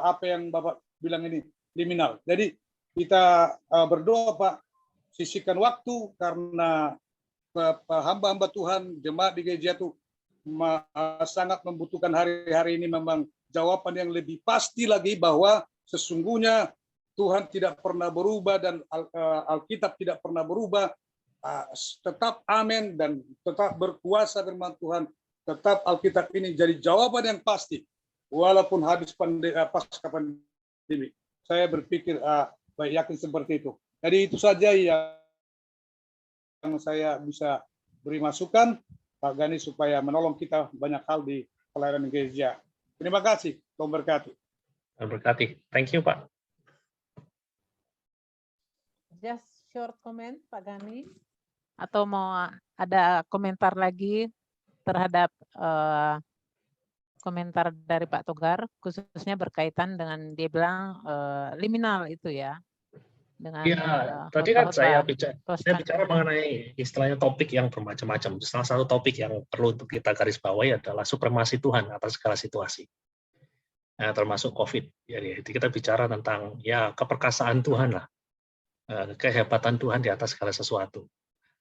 apa yang Bapak bilang ini liminal. Jadi kita berdoa Pak, sisihkan waktu, karena hamba-hamba Tuhan, jemaat di gereja itu sangat membutuhkan hari-hari ini memang jawaban yang lebih pasti lagi, bahwa sesungguhnya Tuhan tidak pernah berubah dan Alkitab tidak pernah berubah. Tetap amin, dan tetap berkuasa firman Tuhan, tetap Alkitab ini jadi jawaban yang pasti walaupun habis pasca pandemi. Saya berpikir yakin seperti itu. Jadi itu saja yang saya bisa beri masukan Pak Gani supaya menolong kita banyak hal di pelayanan gereja. Terima kasih. Tuhan berkati. Tuhan berkati. Thank you, Pak. Just short comment, Pak Gani. Atau mau ada komentar lagi terhadap komentar dari Pak Togar, khususnya berkaitan dengan dia bilang liminal itu ya. Dengan tadi kan saya bicara mengenai istilahnya topik yang bermacam-macam. Salah satu topik yang perlu untuk kita garis bawahi adalah supremasi Tuhan atas segala situasi, termasuk COVID. Jadi kita bicara tentang ya keperkasaan Tuhan lah, kehebatan Tuhan di atas segala sesuatu,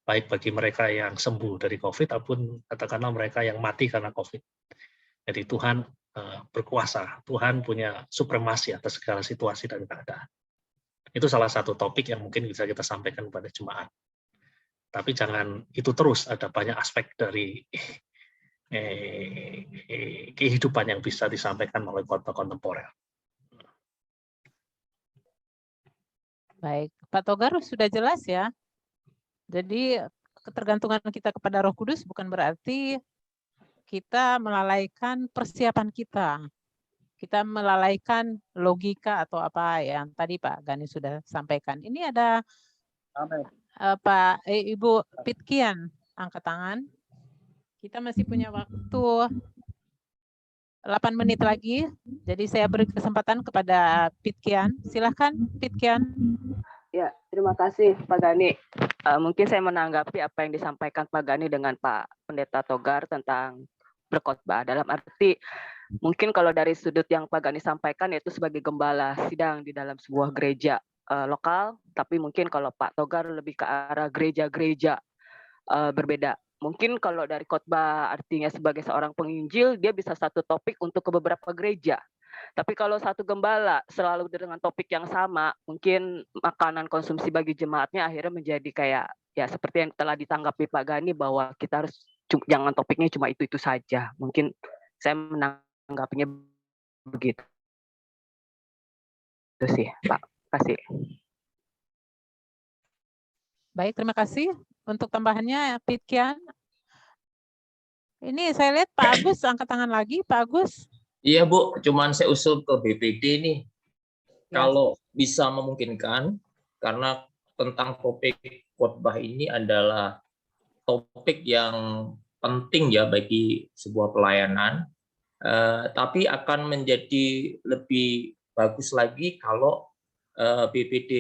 baik bagi mereka yang sembuh dari COVID ataupun katakanlah mereka yang mati karena COVID. Jadi Tuhan berkuasa, Tuhan punya supremasi atas segala situasi dan keadaan. Itu salah satu topik yang mungkin bisa kita sampaikan kepada jemaat. Tapi jangan itu terus, ada banyak aspek dari kehidupan yang bisa disampaikan melalui khotbah kontemporer. Baik, Pak Togar sudah jelas ya. Jadi ketergantungan kita kepada Roh Kudus bukan berarti kita melalaikan persiapan kita. Kita melalaikan logika atau apa yang tadi Pak Gani sudah sampaikan. Ini ada Ibu Pitkian angkat tangan. Kita masih punya waktu 8 menit lagi. Jadi saya beri kesempatan kepada Pitkian. Silahkan Pitkian. Ya, terima kasih Pak Gani. Mungkin saya menanggapi apa yang disampaikan Pak Gani dengan Pak Pendeta Togar tentang berkhotbah. Dalam arti mungkin kalau dari sudut yang Pak Gani sampaikan yaitu sebagai gembala sidang di dalam sebuah gereja lokal, tapi mungkin kalau Pak Togar lebih ke arah gereja-gereja berbeda. Mungkin kalau dari khotbah artinya sebagai seorang penginjil, dia bisa satu topik untuk ke beberapa gereja. Tapi kalau satu gembala selalu dengan topik yang sama, mungkin makanan konsumsi bagi jemaatnya akhirnya menjadi kayak ya seperti yang telah ditanggapi Pak Gani bahwa kita harus jangan topiknya cuma itu saja. Mungkin saya menanggapinya Begitu itu sih, Pak. Kasih. Baik, terima kasih. Untuk tambahannya, Pitkian. Ini saya lihat Pak Agus angkat tangan lagi. Pak Agus. Iya Bu, cuman saya usul ke BPD nih, Ya. kalau bisa memungkinkan, karena tentang topik khotbah ini adalah topik yang penting ya bagi sebuah pelayanan, tapi akan menjadi lebih bagus lagi kalau BPD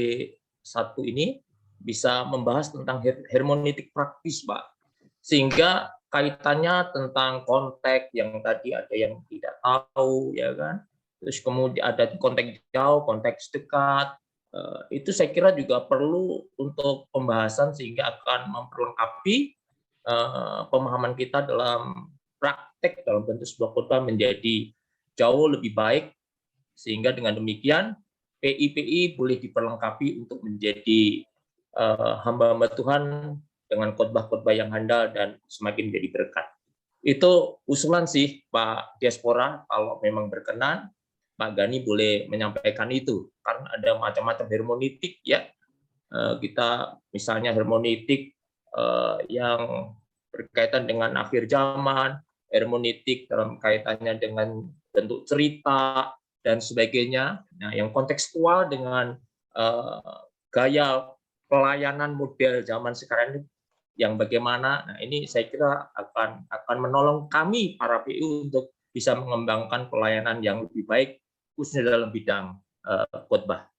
1 ini bisa membahas tentang hermeneutik praktis, Pak. Sehingga kaitannya tentang konteks yang tadi ada yang tidak tahu, ya kan? Terus kemudian ada konteks jauh, konteks dekat. Itu saya kira juga perlu untuk pembahasan sehingga akan memperlengkapi pemahaman kita dalam praktek dalam bentuk sebuah khotbah menjadi jauh lebih baik, sehingga dengan demikian PI boleh diperlengkapi untuk menjadi hamba-hamba Tuhan dengan khotbah-khotbah yang handal dan semakin jadi berkat. Itu usulan sih Pak Diaspora, kalau memang berkenan Pak Gani boleh menyampaikan itu, karena ada macam-macam hermeneutik ya. Kita misalnya hermeneutik yang berkaitan dengan akhir zaman, hermeneutik dalam kaitannya dengan bentuk cerita dan sebagainya. Nah, yang kontekstual dengan gaya pelayanan model zaman sekarang ini yang bagaimana. Nah, ini saya kira akan menolong kami para PU untuk bisa mengembangkan pelayanan yang lebih baik khususnya dalam bidang khotbah.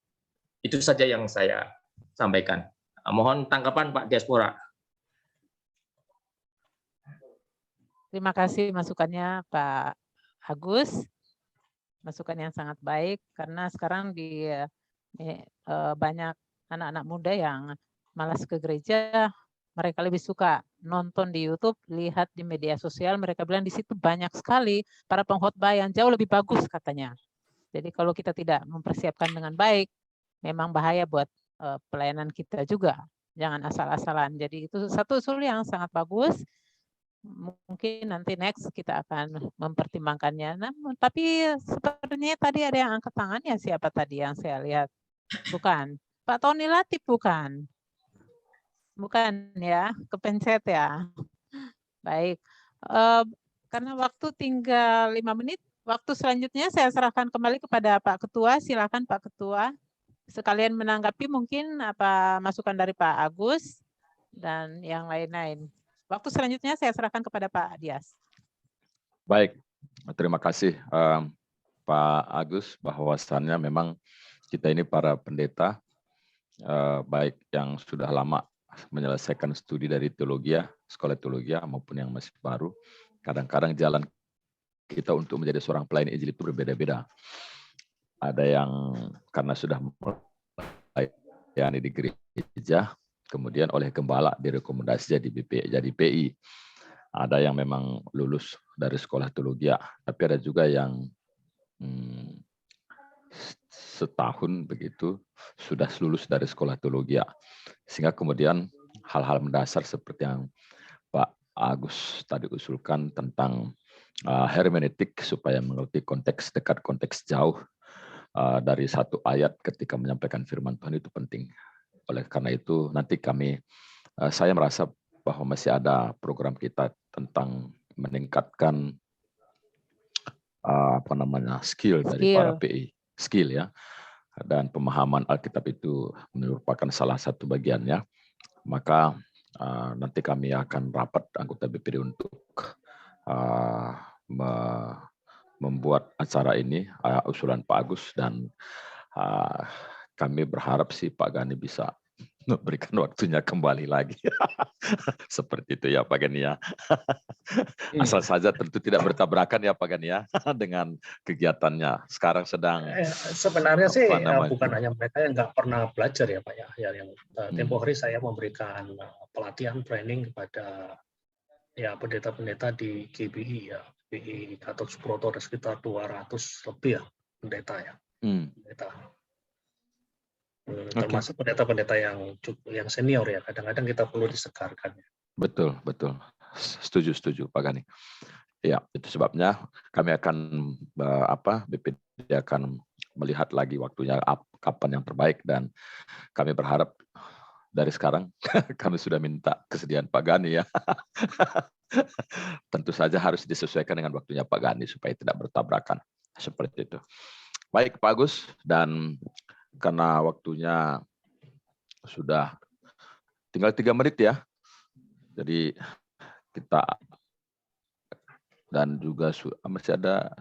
Itu saja yang saya sampaikan. Mohon tanggapan Pak Diaspora. Terima kasih masukannya Pak Agus. Masukan yang sangat baik, karena sekarang banyak anak-anak muda yang malas ke gereja, mereka lebih suka nonton di YouTube, lihat di media sosial, mereka bilang di situ banyak sekali para pengkhotbah yang jauh lebih bagus katanya. Jadi kalau kita tidak mempersiapkan dengan baik, memang bahaya buat pelayanan kita juga. Jangan asal-asalan. Jadi itu satu usul yang sangat bagus. Mungkin nanti next kita akan mempertimbangkannya. Namun, tapi sepertinya tadi ada yang angkat tangannya. Siapa tadi yang saya lihat? Bukan. Pak Tony Latif bukan? Bukan ya, kepencet ya. Baik. Karena waktu tinggal 5 menit, waktu selanjutnya saya serahkan kembali kepada Pak Ketua. Silakan Pak Ketua. Sekalian menanggapi mungkin apa masukan dari Pak Agus dan yang lain-lain. Waktu selanjutnya saya serahkan kepada Pak Dias. Baik, terima kasih Pak Agus, bahwasannya memang kita ini para pendeta, baik yang sudah lama menyelesaikan studi dari teologi, sekolah teologi maupun yang masih baru, kadang-kadang jalan kita untuk menjadi seorang pelayan Injil itu berbeda-beda. Ada yang karena sudah mulai di gereja, kemudian oleh gembala direkomendasi jadi PI. Ada yang memang lulus dari sekolah teologi, tapi ada juga yang setahun begitu sudah lulus dari sekolah teologi. Sehingga kemudian hal-hal mendasar seperti yang Pak Agus tadi usulkan tentang hermeneutik supaya mengerti konteks dekat, konteks jauh dari satu ayat ketika menyampaikan firman Tuhan itu penting. Oleh karena itu nanti saya merasa bahwa masih ada program kita tentang meningkatkan skill dari para PI, skill ya, dan pemahaman Alkitab itu merupakan salah satu bagiannya. Maka nanti kami akan rapat anggota BPD untuk membuat acara ini, usulan Pak Agus, dan kami berharap sih Pak Gani bisa memberikan waktunya kembali lagi. Seperti itu ya Pak Gani ya. Asal saja tentu tidak bertabrakan ya Pak Gani ya dengan kegiatannya. Sekarang sedang sebenarnya sih bukan hanya mereka yang nggak pernah belajar ya Pak ya. Yang tempo hari saya memberikan pelatihan training kepada ya pendeta-pendeta di GBI ya. GBI Gatot Subroto ada sekitar 200 lebih ya pendeta ya. Pendeta. Termasuk pendeta-pendeta yang senior ya. Kadang-kadang kita perlu disegarkan ya. Betul. Setuju Pak Gani. Ya, itu sebabnya kami akan BPD akan melihat lagi waktunya kapan yang terbaik, dan kami berharap dari sekarang kami sudah minta kesediaan Pak Gani ya. Tentu saja harus disesuaikan dengan waktunya Pak Gani supaya tidak bertabrakan seperti itu. Baik Pak Agus, dan karena waktunya sudah tinggal 3 menit ya. Jadi kita dan juga masih ada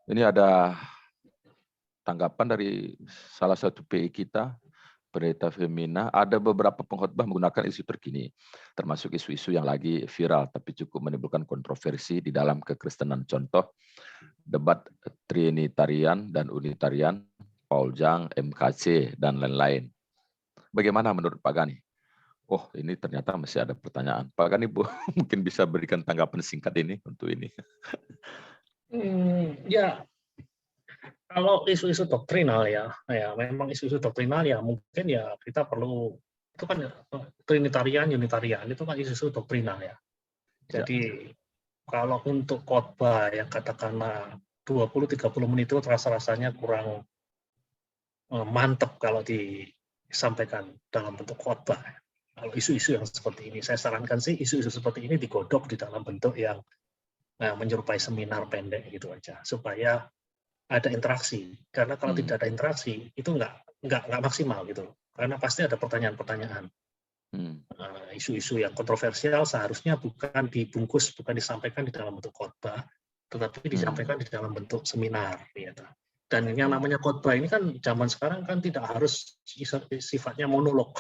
ini ada tanggapan dari salah satu PI kita, Pendeta Femina. Ada beberapa pengkhotbah menggunakan isu terkini, termasuk isu-isu yang lagi viral tapi cukup menimbulkan kontroversi di dalam kekristenan. Contoh, debat Trinitarian dan Unitarian, Paul Jang, MKC, dan lain-lain. Bagaimana menurut Pak Gani? Oh, ini ternyata masih ada pertanyaan. Pak Gani, mungkin bisa berikan tanggapan singkat ini untuk ini. Ya, kalau isu-isu doktrinal ya memang isu-isu doktrinal ya mungkin ya kita perlu, itu kan Trinitarian, Unitarian itu kan isu-isu doktrinal ya. Jadi kalau untuk khotbah yang katakanlah 20-30 menit itu rasanya kurang mantap kalau disampaikan dalam bentuk khotbah. Kalau isu-isu yang seperti ini, saya sarankan sih isu-isu seperti ini digodok di dalam bentuk yang menyerupai seminar pendek gitu aja, supaya ada interaksi. Karena kalau tidak ada interaksi, itu nggak maksimal gitu. Karena pasti ada pertanyaan-pertanyaan. Isu-isu yang kontroversial seharusnya bukan dibungkus, bukan disampaikan di dalam bentuk khotbah, tetapi disampaikan di dalam bentuk seminar. Gitu. Dan yang namanya khotbah ini kan zaman sekarang kan tidak harus sifatnya monolog.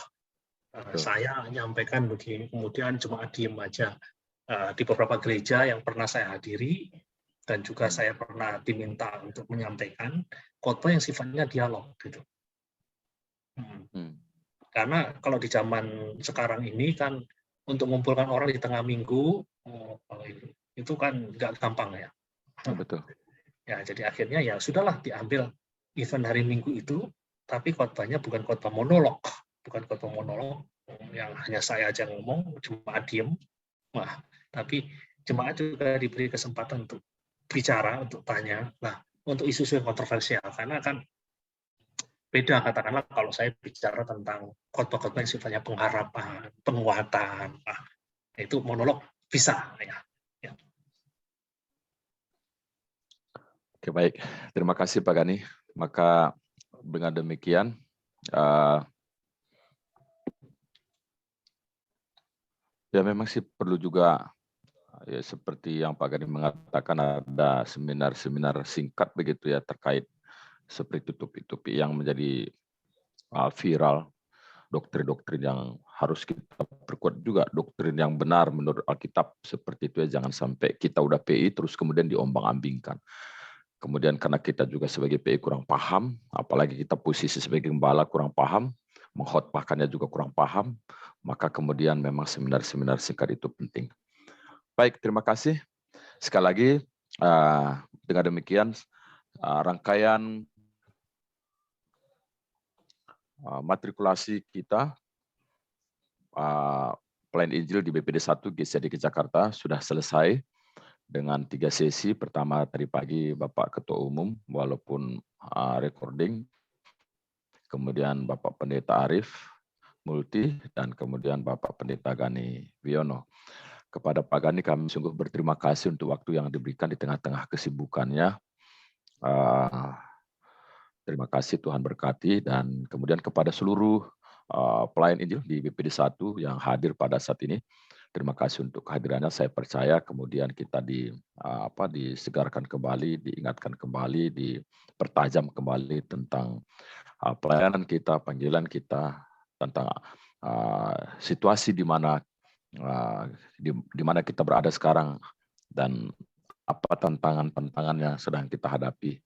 Saya menyampaikan begini, kemudian jemaat diem aja. Di beberapa gereja yang pernah saya hadiri, dan juga saya pernah diminta untuk menyampaikan khotbah yang sifatnya dialog gitu. Karena kalau di zaman sekarang ini kan untuk mengumpulkan orang di tengah minggu itu kan nggak gampang ya. Betul. Ya, jadi akhirnya ya sudahlah diambil event hari Minggu itu, tapi khotbahnya bukan khotbah monolog, yang hanya saya aja ngomong, jemaat diem. Wah, tapi jemaat juga diberi kesempatan untuk bicara, untuk tanya. Nah, untuk isu-isu yang kontroversial, karena kan beda katakanlah kalau saya bicara tentang khotbah-khotbah yang sifatnya pengharapan, penguatan, nah, itu monolog bisa ya. Oke, baik. Terima kasih Pak Gani. Maka dengan demikian ya memang sih perlu juga ya seperti yang Pak Gani mengatakan, ada seminar-seminar singkat begitu ya terkait seperti topik-topik yang menjadi viral, doktrin-doktrin yang harus kita perkuat juga, doktrin yang benar menurut Alkitab seperti itu ya. Jangan sampai kita udah PI terus kemudian diombang-ambingkan. Kemudian karena kita juga sebagai PI kurang paham, apalagi kita posisi sebagai gembala kurang paham, mengkhotbahkannya juga kurang paham, maka kemudian memang seminar-seminar singkat itu penting. Baik, terima kasih. Sekali lagi, dengan demikian rangkaian matrikulasi kita Pelayan Injil di BPD 1 GCD Jakarta sudah selesai dengan 3 sesi. Pertama tadi pagi Bapak Ketua Umum walaupun recording, kemudian Bapak Pendeta Arif Multi, dan kemudian Bapak Pendeta Gani Wiono. Kepada Pak Gani kami sungguh berterima kasih untuk waktu yang diberikan di tengah-tengah kesibukannya. Terima kasih, Tuhan berkati. Dan kemudian kepada seluruh pelayan Injil di BPD 1 yang hadir pada saat ini, terima kasih untuk kehadirannya. Saya percaya kemudian kita disegarkan kembali, diingatkan kembali, dipertajam kembali tentang pelayanan kita, panggilan kita, tentang situasi di mana kita berada sekarang, dan apa tantangan-tantangan yang sedang kita hadapi,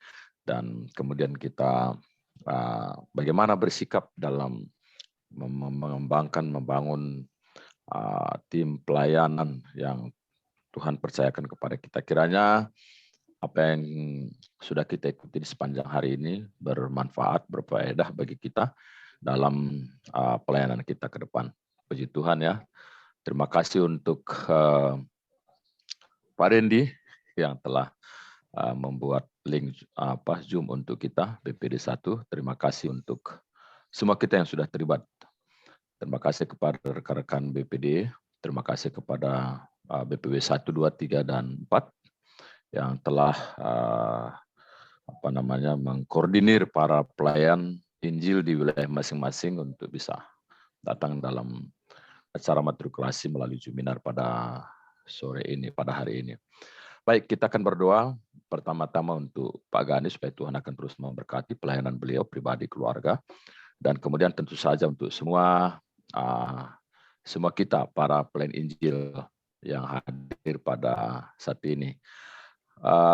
dan kemudian kita bagaimana bersikap dalam mengembangkan, membangun tim pelayanan yang Tuhan percayakan kepada kita. Kiranya apa yang sudah kita ikuti di sepanjang hari ini bermanfaat, berfaedah bagi kita, dalam pelayanan kita ke depan. Puji Tuhan ya. Terima kasih untuk Pak Randy yang telah membuat link Zoom untuk kita BPD 1. Terima kasih untuk semua kita yang sudah terlibat. Terima kasih kepada rekan-rekan BPD. Terima kasih kepada BPW 1, 2, 3, dan 4 yang telah mengkoordinir para pelayan Injil di wilayah masing-masing untuk bisa datang dalam acara matrikulasi melalui Juminar pada sore ini, pada hari ini. Baik, kita akan berdoa pertama-tama untuk Pak Gani supaya Tuhan akan terus memberkati pelayanan beliau pribadi, keluarga, dan kemudian tentu saja untuk semua kita para pelayan Injil yang hadir pada saat ini.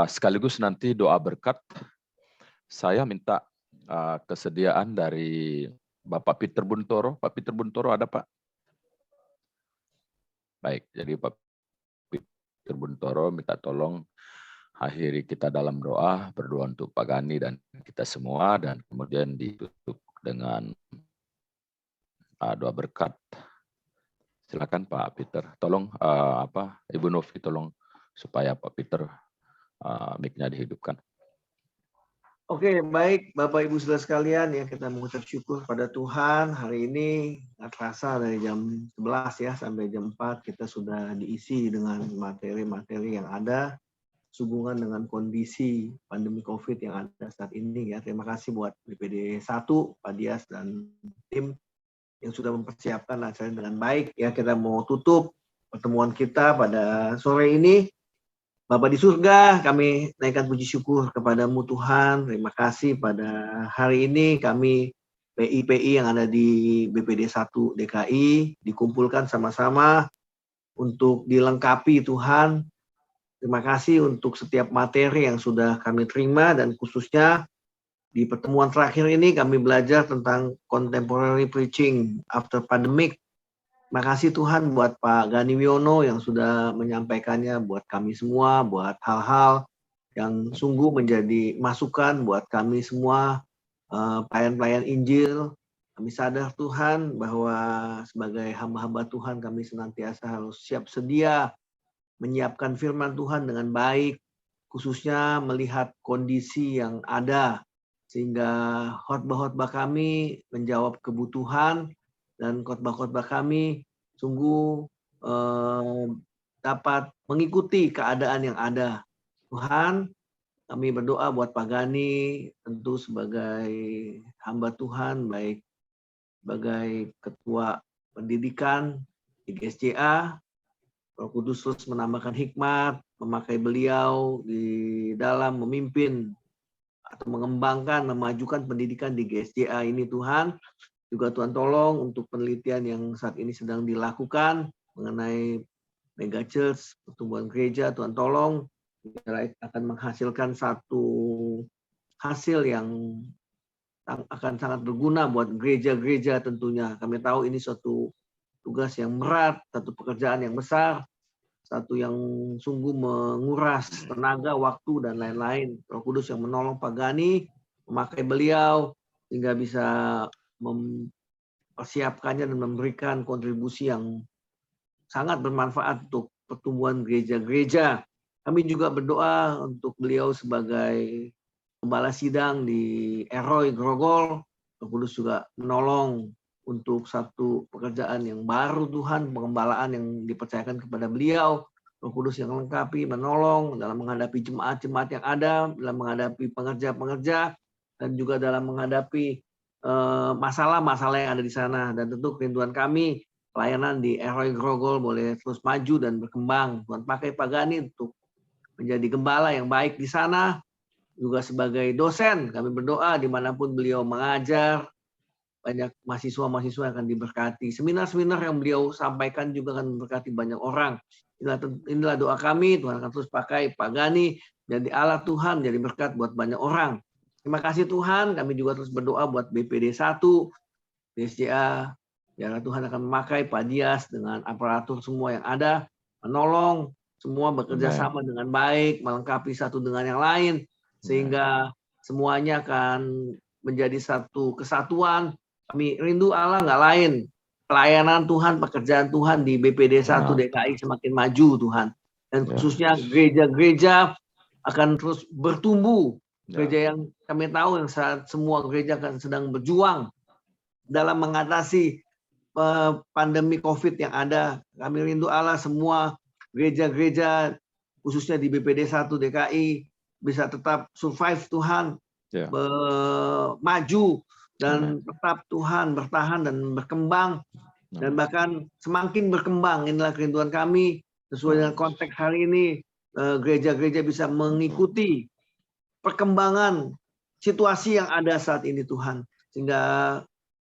Sekaligus nanti doa berkat, saya minta kesediaan dari Bapak Peter Buntoro. Pak Peter Buntoro ada, Pak? Baik, jadi Pak Peter Buntoro minta tolong akhiri kita dalam doa, berdoa untuk Pak Gani dan kita semua, dan kemudian ditutup dengan doa berkat. Silakan Pak Peter, tolong Ibu Novi tolong supaya Pak Peter mic-nya dihidupkan. Oke, baik Bapak Ibu Saudara sekalian, ya kita mengucap syukur pada Tuhan. Hari ini nggak terasa dari jam 11 ya sampai jam 4 kita sudah diisi dengan materi-materi yang ada sehubungan dengan kondisi pandemi COVID yang ada saat ini ya. Terima kasih buat BPD 1, Pak Dias dan tim yang sudah mempersiapkan acara dengan baik ya. Kita mau tutup pertemuan kita pada sore ini. Bapa di surga, kami naikkan puji syukur kepadamu Tuhan. Terima kasih pada hari ini kami PI-PI yang ada di BPD 1 DKI dikumpulkan sama-sama untuk dilengkapi Tuhan. Terima kasih untuk setiap materi yang sudah kami terima, dan khususnya di pertemuan terakhir ini kami belajar tentang contemporary preaching after pandemic. Terima kasih Tuhan buat Pak Gani Wiono yang sudah menyampaikannya buat kami semua, buat hal-hal yang sungguh menjadi masukan buat kami semua, pelayan-pelayan Injil. Kami sadar Tuhan bahwa sebagai hamba-hamba Tuhan kami senantiasa harus siap sedia menyiapkan firman Tuhan dengan baik, khususnya melihat kondisi yang ada, sehingga khotbah-khotbah kami menjawab kebutuhan, dan khotbah-khotbah kami sungguh dapat mengikuti keadaan yang ada. Tuhan, kami berdoa buat Pak Gani, tentu sebagai hamba Tuhan, baik sebagai ketua pendidikan di GSJA, Roh Kudus terus menambahkan hikmat, memakai beliau di dalam memimpin atau mengembangkan, memajukan pendidikan di GSJA ini Tuhan. Juga Tuhan tolong untuk penelitian yang saat ini sedang dilakukan mengenai mega church, pertumbuhan gereja, Tuhan tolong akan menghasilkan satu hasil yang akan sangat berguna buat gereja-gereja tentunya. Kami tahu ini suatu tugas yang berat, satu pekerjaan yang besar, satu yang sungguh menguras tenaga, waktu, dan lain-lain. Roh Kudus yang menolong Pak Gani, memakai beliau sehingga bisa mempersiapkannya dan memberikan kontribusi yang sangat bermanfaat untuk pertumbuhan gereja-gereja. Kami juga berdoa untuk beliau sebagai gembala sidang di Eroy Grogol. Roh Kudus juga menolong untuk satu pekerjaan yang baru Tuhan, pengembalaan yang dipercayakan kepada beliau. Roh Kudus yang melengkapi, menolong dalam menghadapi jemaat-jemaat yang ada, dalam menghadapi pengerja-pengerja, dan juga dalam menghadapi masalah-masalah yang ada di sana. Dan tentu kerinduan kami, pelayanan di Eroy Grogol boleh terus maju dan berkembang. Tuhan pakai Pak Gani untuk menjadi gembala yang baik di sana. Juga sebagai dosen, kami berdoa dimanapun beliau mengajar, banyak mahasiswa-mahasiswa yang akan diberkati. Seminar-seminar yang beliau sampaikan juga akan memberkati banyak orang. Inilah doa kami, Tuhan akan terus pakai Pak Gani jadi alat Tuhan, jadi berkat buat banyak orang. Terima kasih Tuhan, kami juga terus berdoa buat BPD 1, GSJA, ya Tuhan akan memakai Pak Dias dengan aparatur semua yang ada, menolong semua bekerja sama dengan baik, melengkapi satu dengan yang lain, sehingga semuanya akan menjadi satu kesatuan, Kami rindu Allah nggak lain. Pelayanan Tuhan, pekerjaan Tuhan di BPD 1 DKI semakin maju Tuhan. Dan khususnya gereja-gereja akan terus bertumbuh. Gereja yang kami tahu yang saat semua gereja akan sedang berjuang dalam mengatasi pandemi COVID yang ada. Kami rindu Allah semua gereja-gereja khususnya di BPD 1 DKI bisa tetap survive Tuhan, maju dan tetap Tuhan bertahan dan berkembang dan bahkan semakin berkembang. Inilah kerinduan kami sesuai dengan konteks hari ini. Gereja-gereja bisa mengikuti perkembangan situasi yang ada saat ini Tuhan, sehingga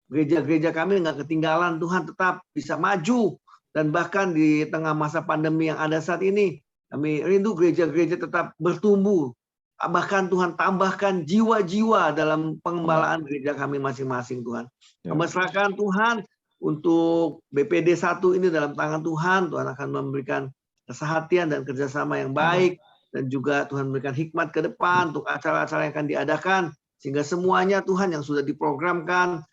gereja-gereja kami nggak ketinggalan Tuhan, tetap bisa maju dan bahkan di tengah masa pandemi yang ada saat ini kami rindu gereja-gereja tetap bertumbuh. Bahkan Tuhan tambahkan jiwa-jiwa dalam pengembalaan gereja kami masing-masing Tuhan. Kami serahkan Tuhan untuk BPD 1 ini dalam tangan Tuhan. Tuhan akan memberikan kesehatan dan kerjasama yang baik. Dan juga Tuhan memberikan hikmat ke depan untuk acara-acara yang akan diadakan. Sehingga semuanya Tuhan yang sudah diprogramkan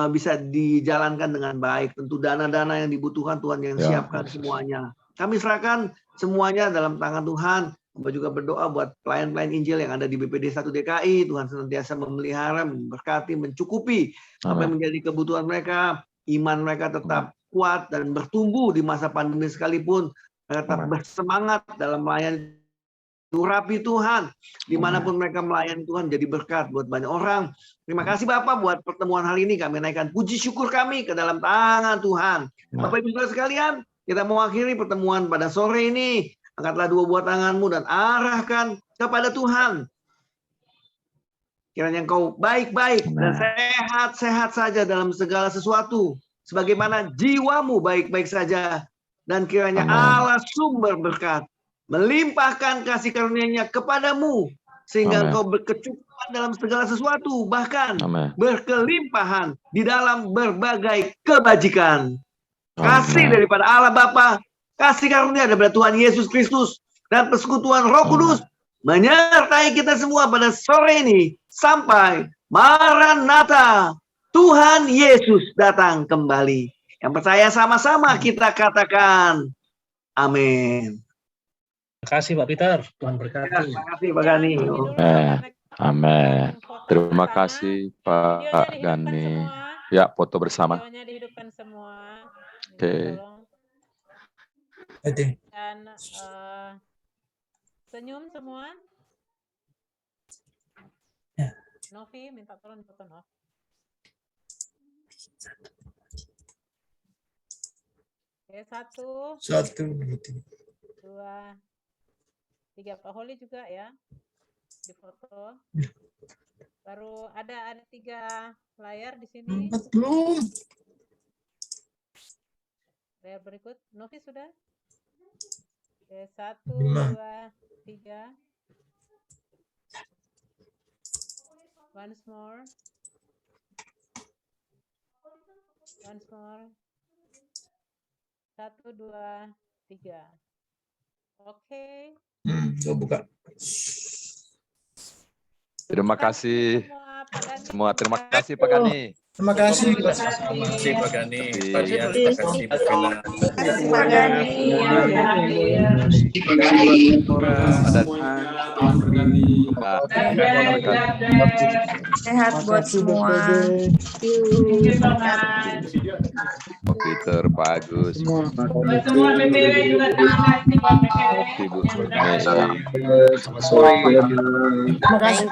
bisa dijalankan dengan baik. Tentu dana-dana yang dibutuhkan Tuhan yang siapkan semuanya. Kami serahkan semuanya dalam tangan Tuhan. Kami juga berdoa buat pelayan-pelayan Injil yang ada di BPD 1 DKI. Tuhan senantiasa memelihara, memberkati, mencukupi apa yang menjadi kebutuhan mereka. Iman mereka tetap kuat dan bertumbuh di masa pandemi sekalipun. Mereka tetap bersemangat dalam melayani. Urapi Tuhan, dimanapun mereka melayani Tuhan jadi berkat buat banyak orang. Terima kasih Bapak buat pertemuan hari ini. Kami naikkan puji syukur kami ke dalam tangan Tuhan. Bapak Ibu Saudara sekalian, kita mau akhiri pertemuan pada sore ini. Angkatlah dua buah tanganmu dan arahkan kepada Tuhan. Kiranya engkau baik-baik dan sehat-sehat saja dalam segala sesuatu. Sebagaimana jiwamu baik-baik saja. Dan kiranya Allah sumber berkat melimpahkan kasih karunia-Nya kepadamu sehingga engkau berkecukupan dalam segala sesuatu, bahkan berkelimpahan di dalam berbagai kebajikan. Kasih daripada Allah Bapa, kasih karunia daripada Tuhan Yesus Kristus dan persekutuan Roh Kudus menyertai kita semua pada sore ini sampai Maranatha, Tuhan Yesus datang kembali. Yang percaya sama-sama kita katakan amin. Terima kasih Pak Peter, Tuhan berkati. Terima kasih Pak Gani. Amin. Terima kasih Pak Gani. Ya, foto bersama. Dihidupkan semua. Oke. Dan senyum semua. Novi minta tolong foto Nov. Oke, 1, 2, 3. Pak Holly juga ya di foto. Baru ada 3 layar di sini. Belum. Layar berikut. Novi sudah? Oke, 1, 2, 3. Once more. Once more. 1, 2, 3. Oke. Buka. Terima kasih semua. Terima kasih Pak Gani. Terima kasih. Terima kasih Pak Gani. Terima kasih Pak Gani. Pak Gani. Sehat buat semua. Pak Peter, Pak Agus. Semua BPW juga terima kasih. Ibu Mei. Terima kasih.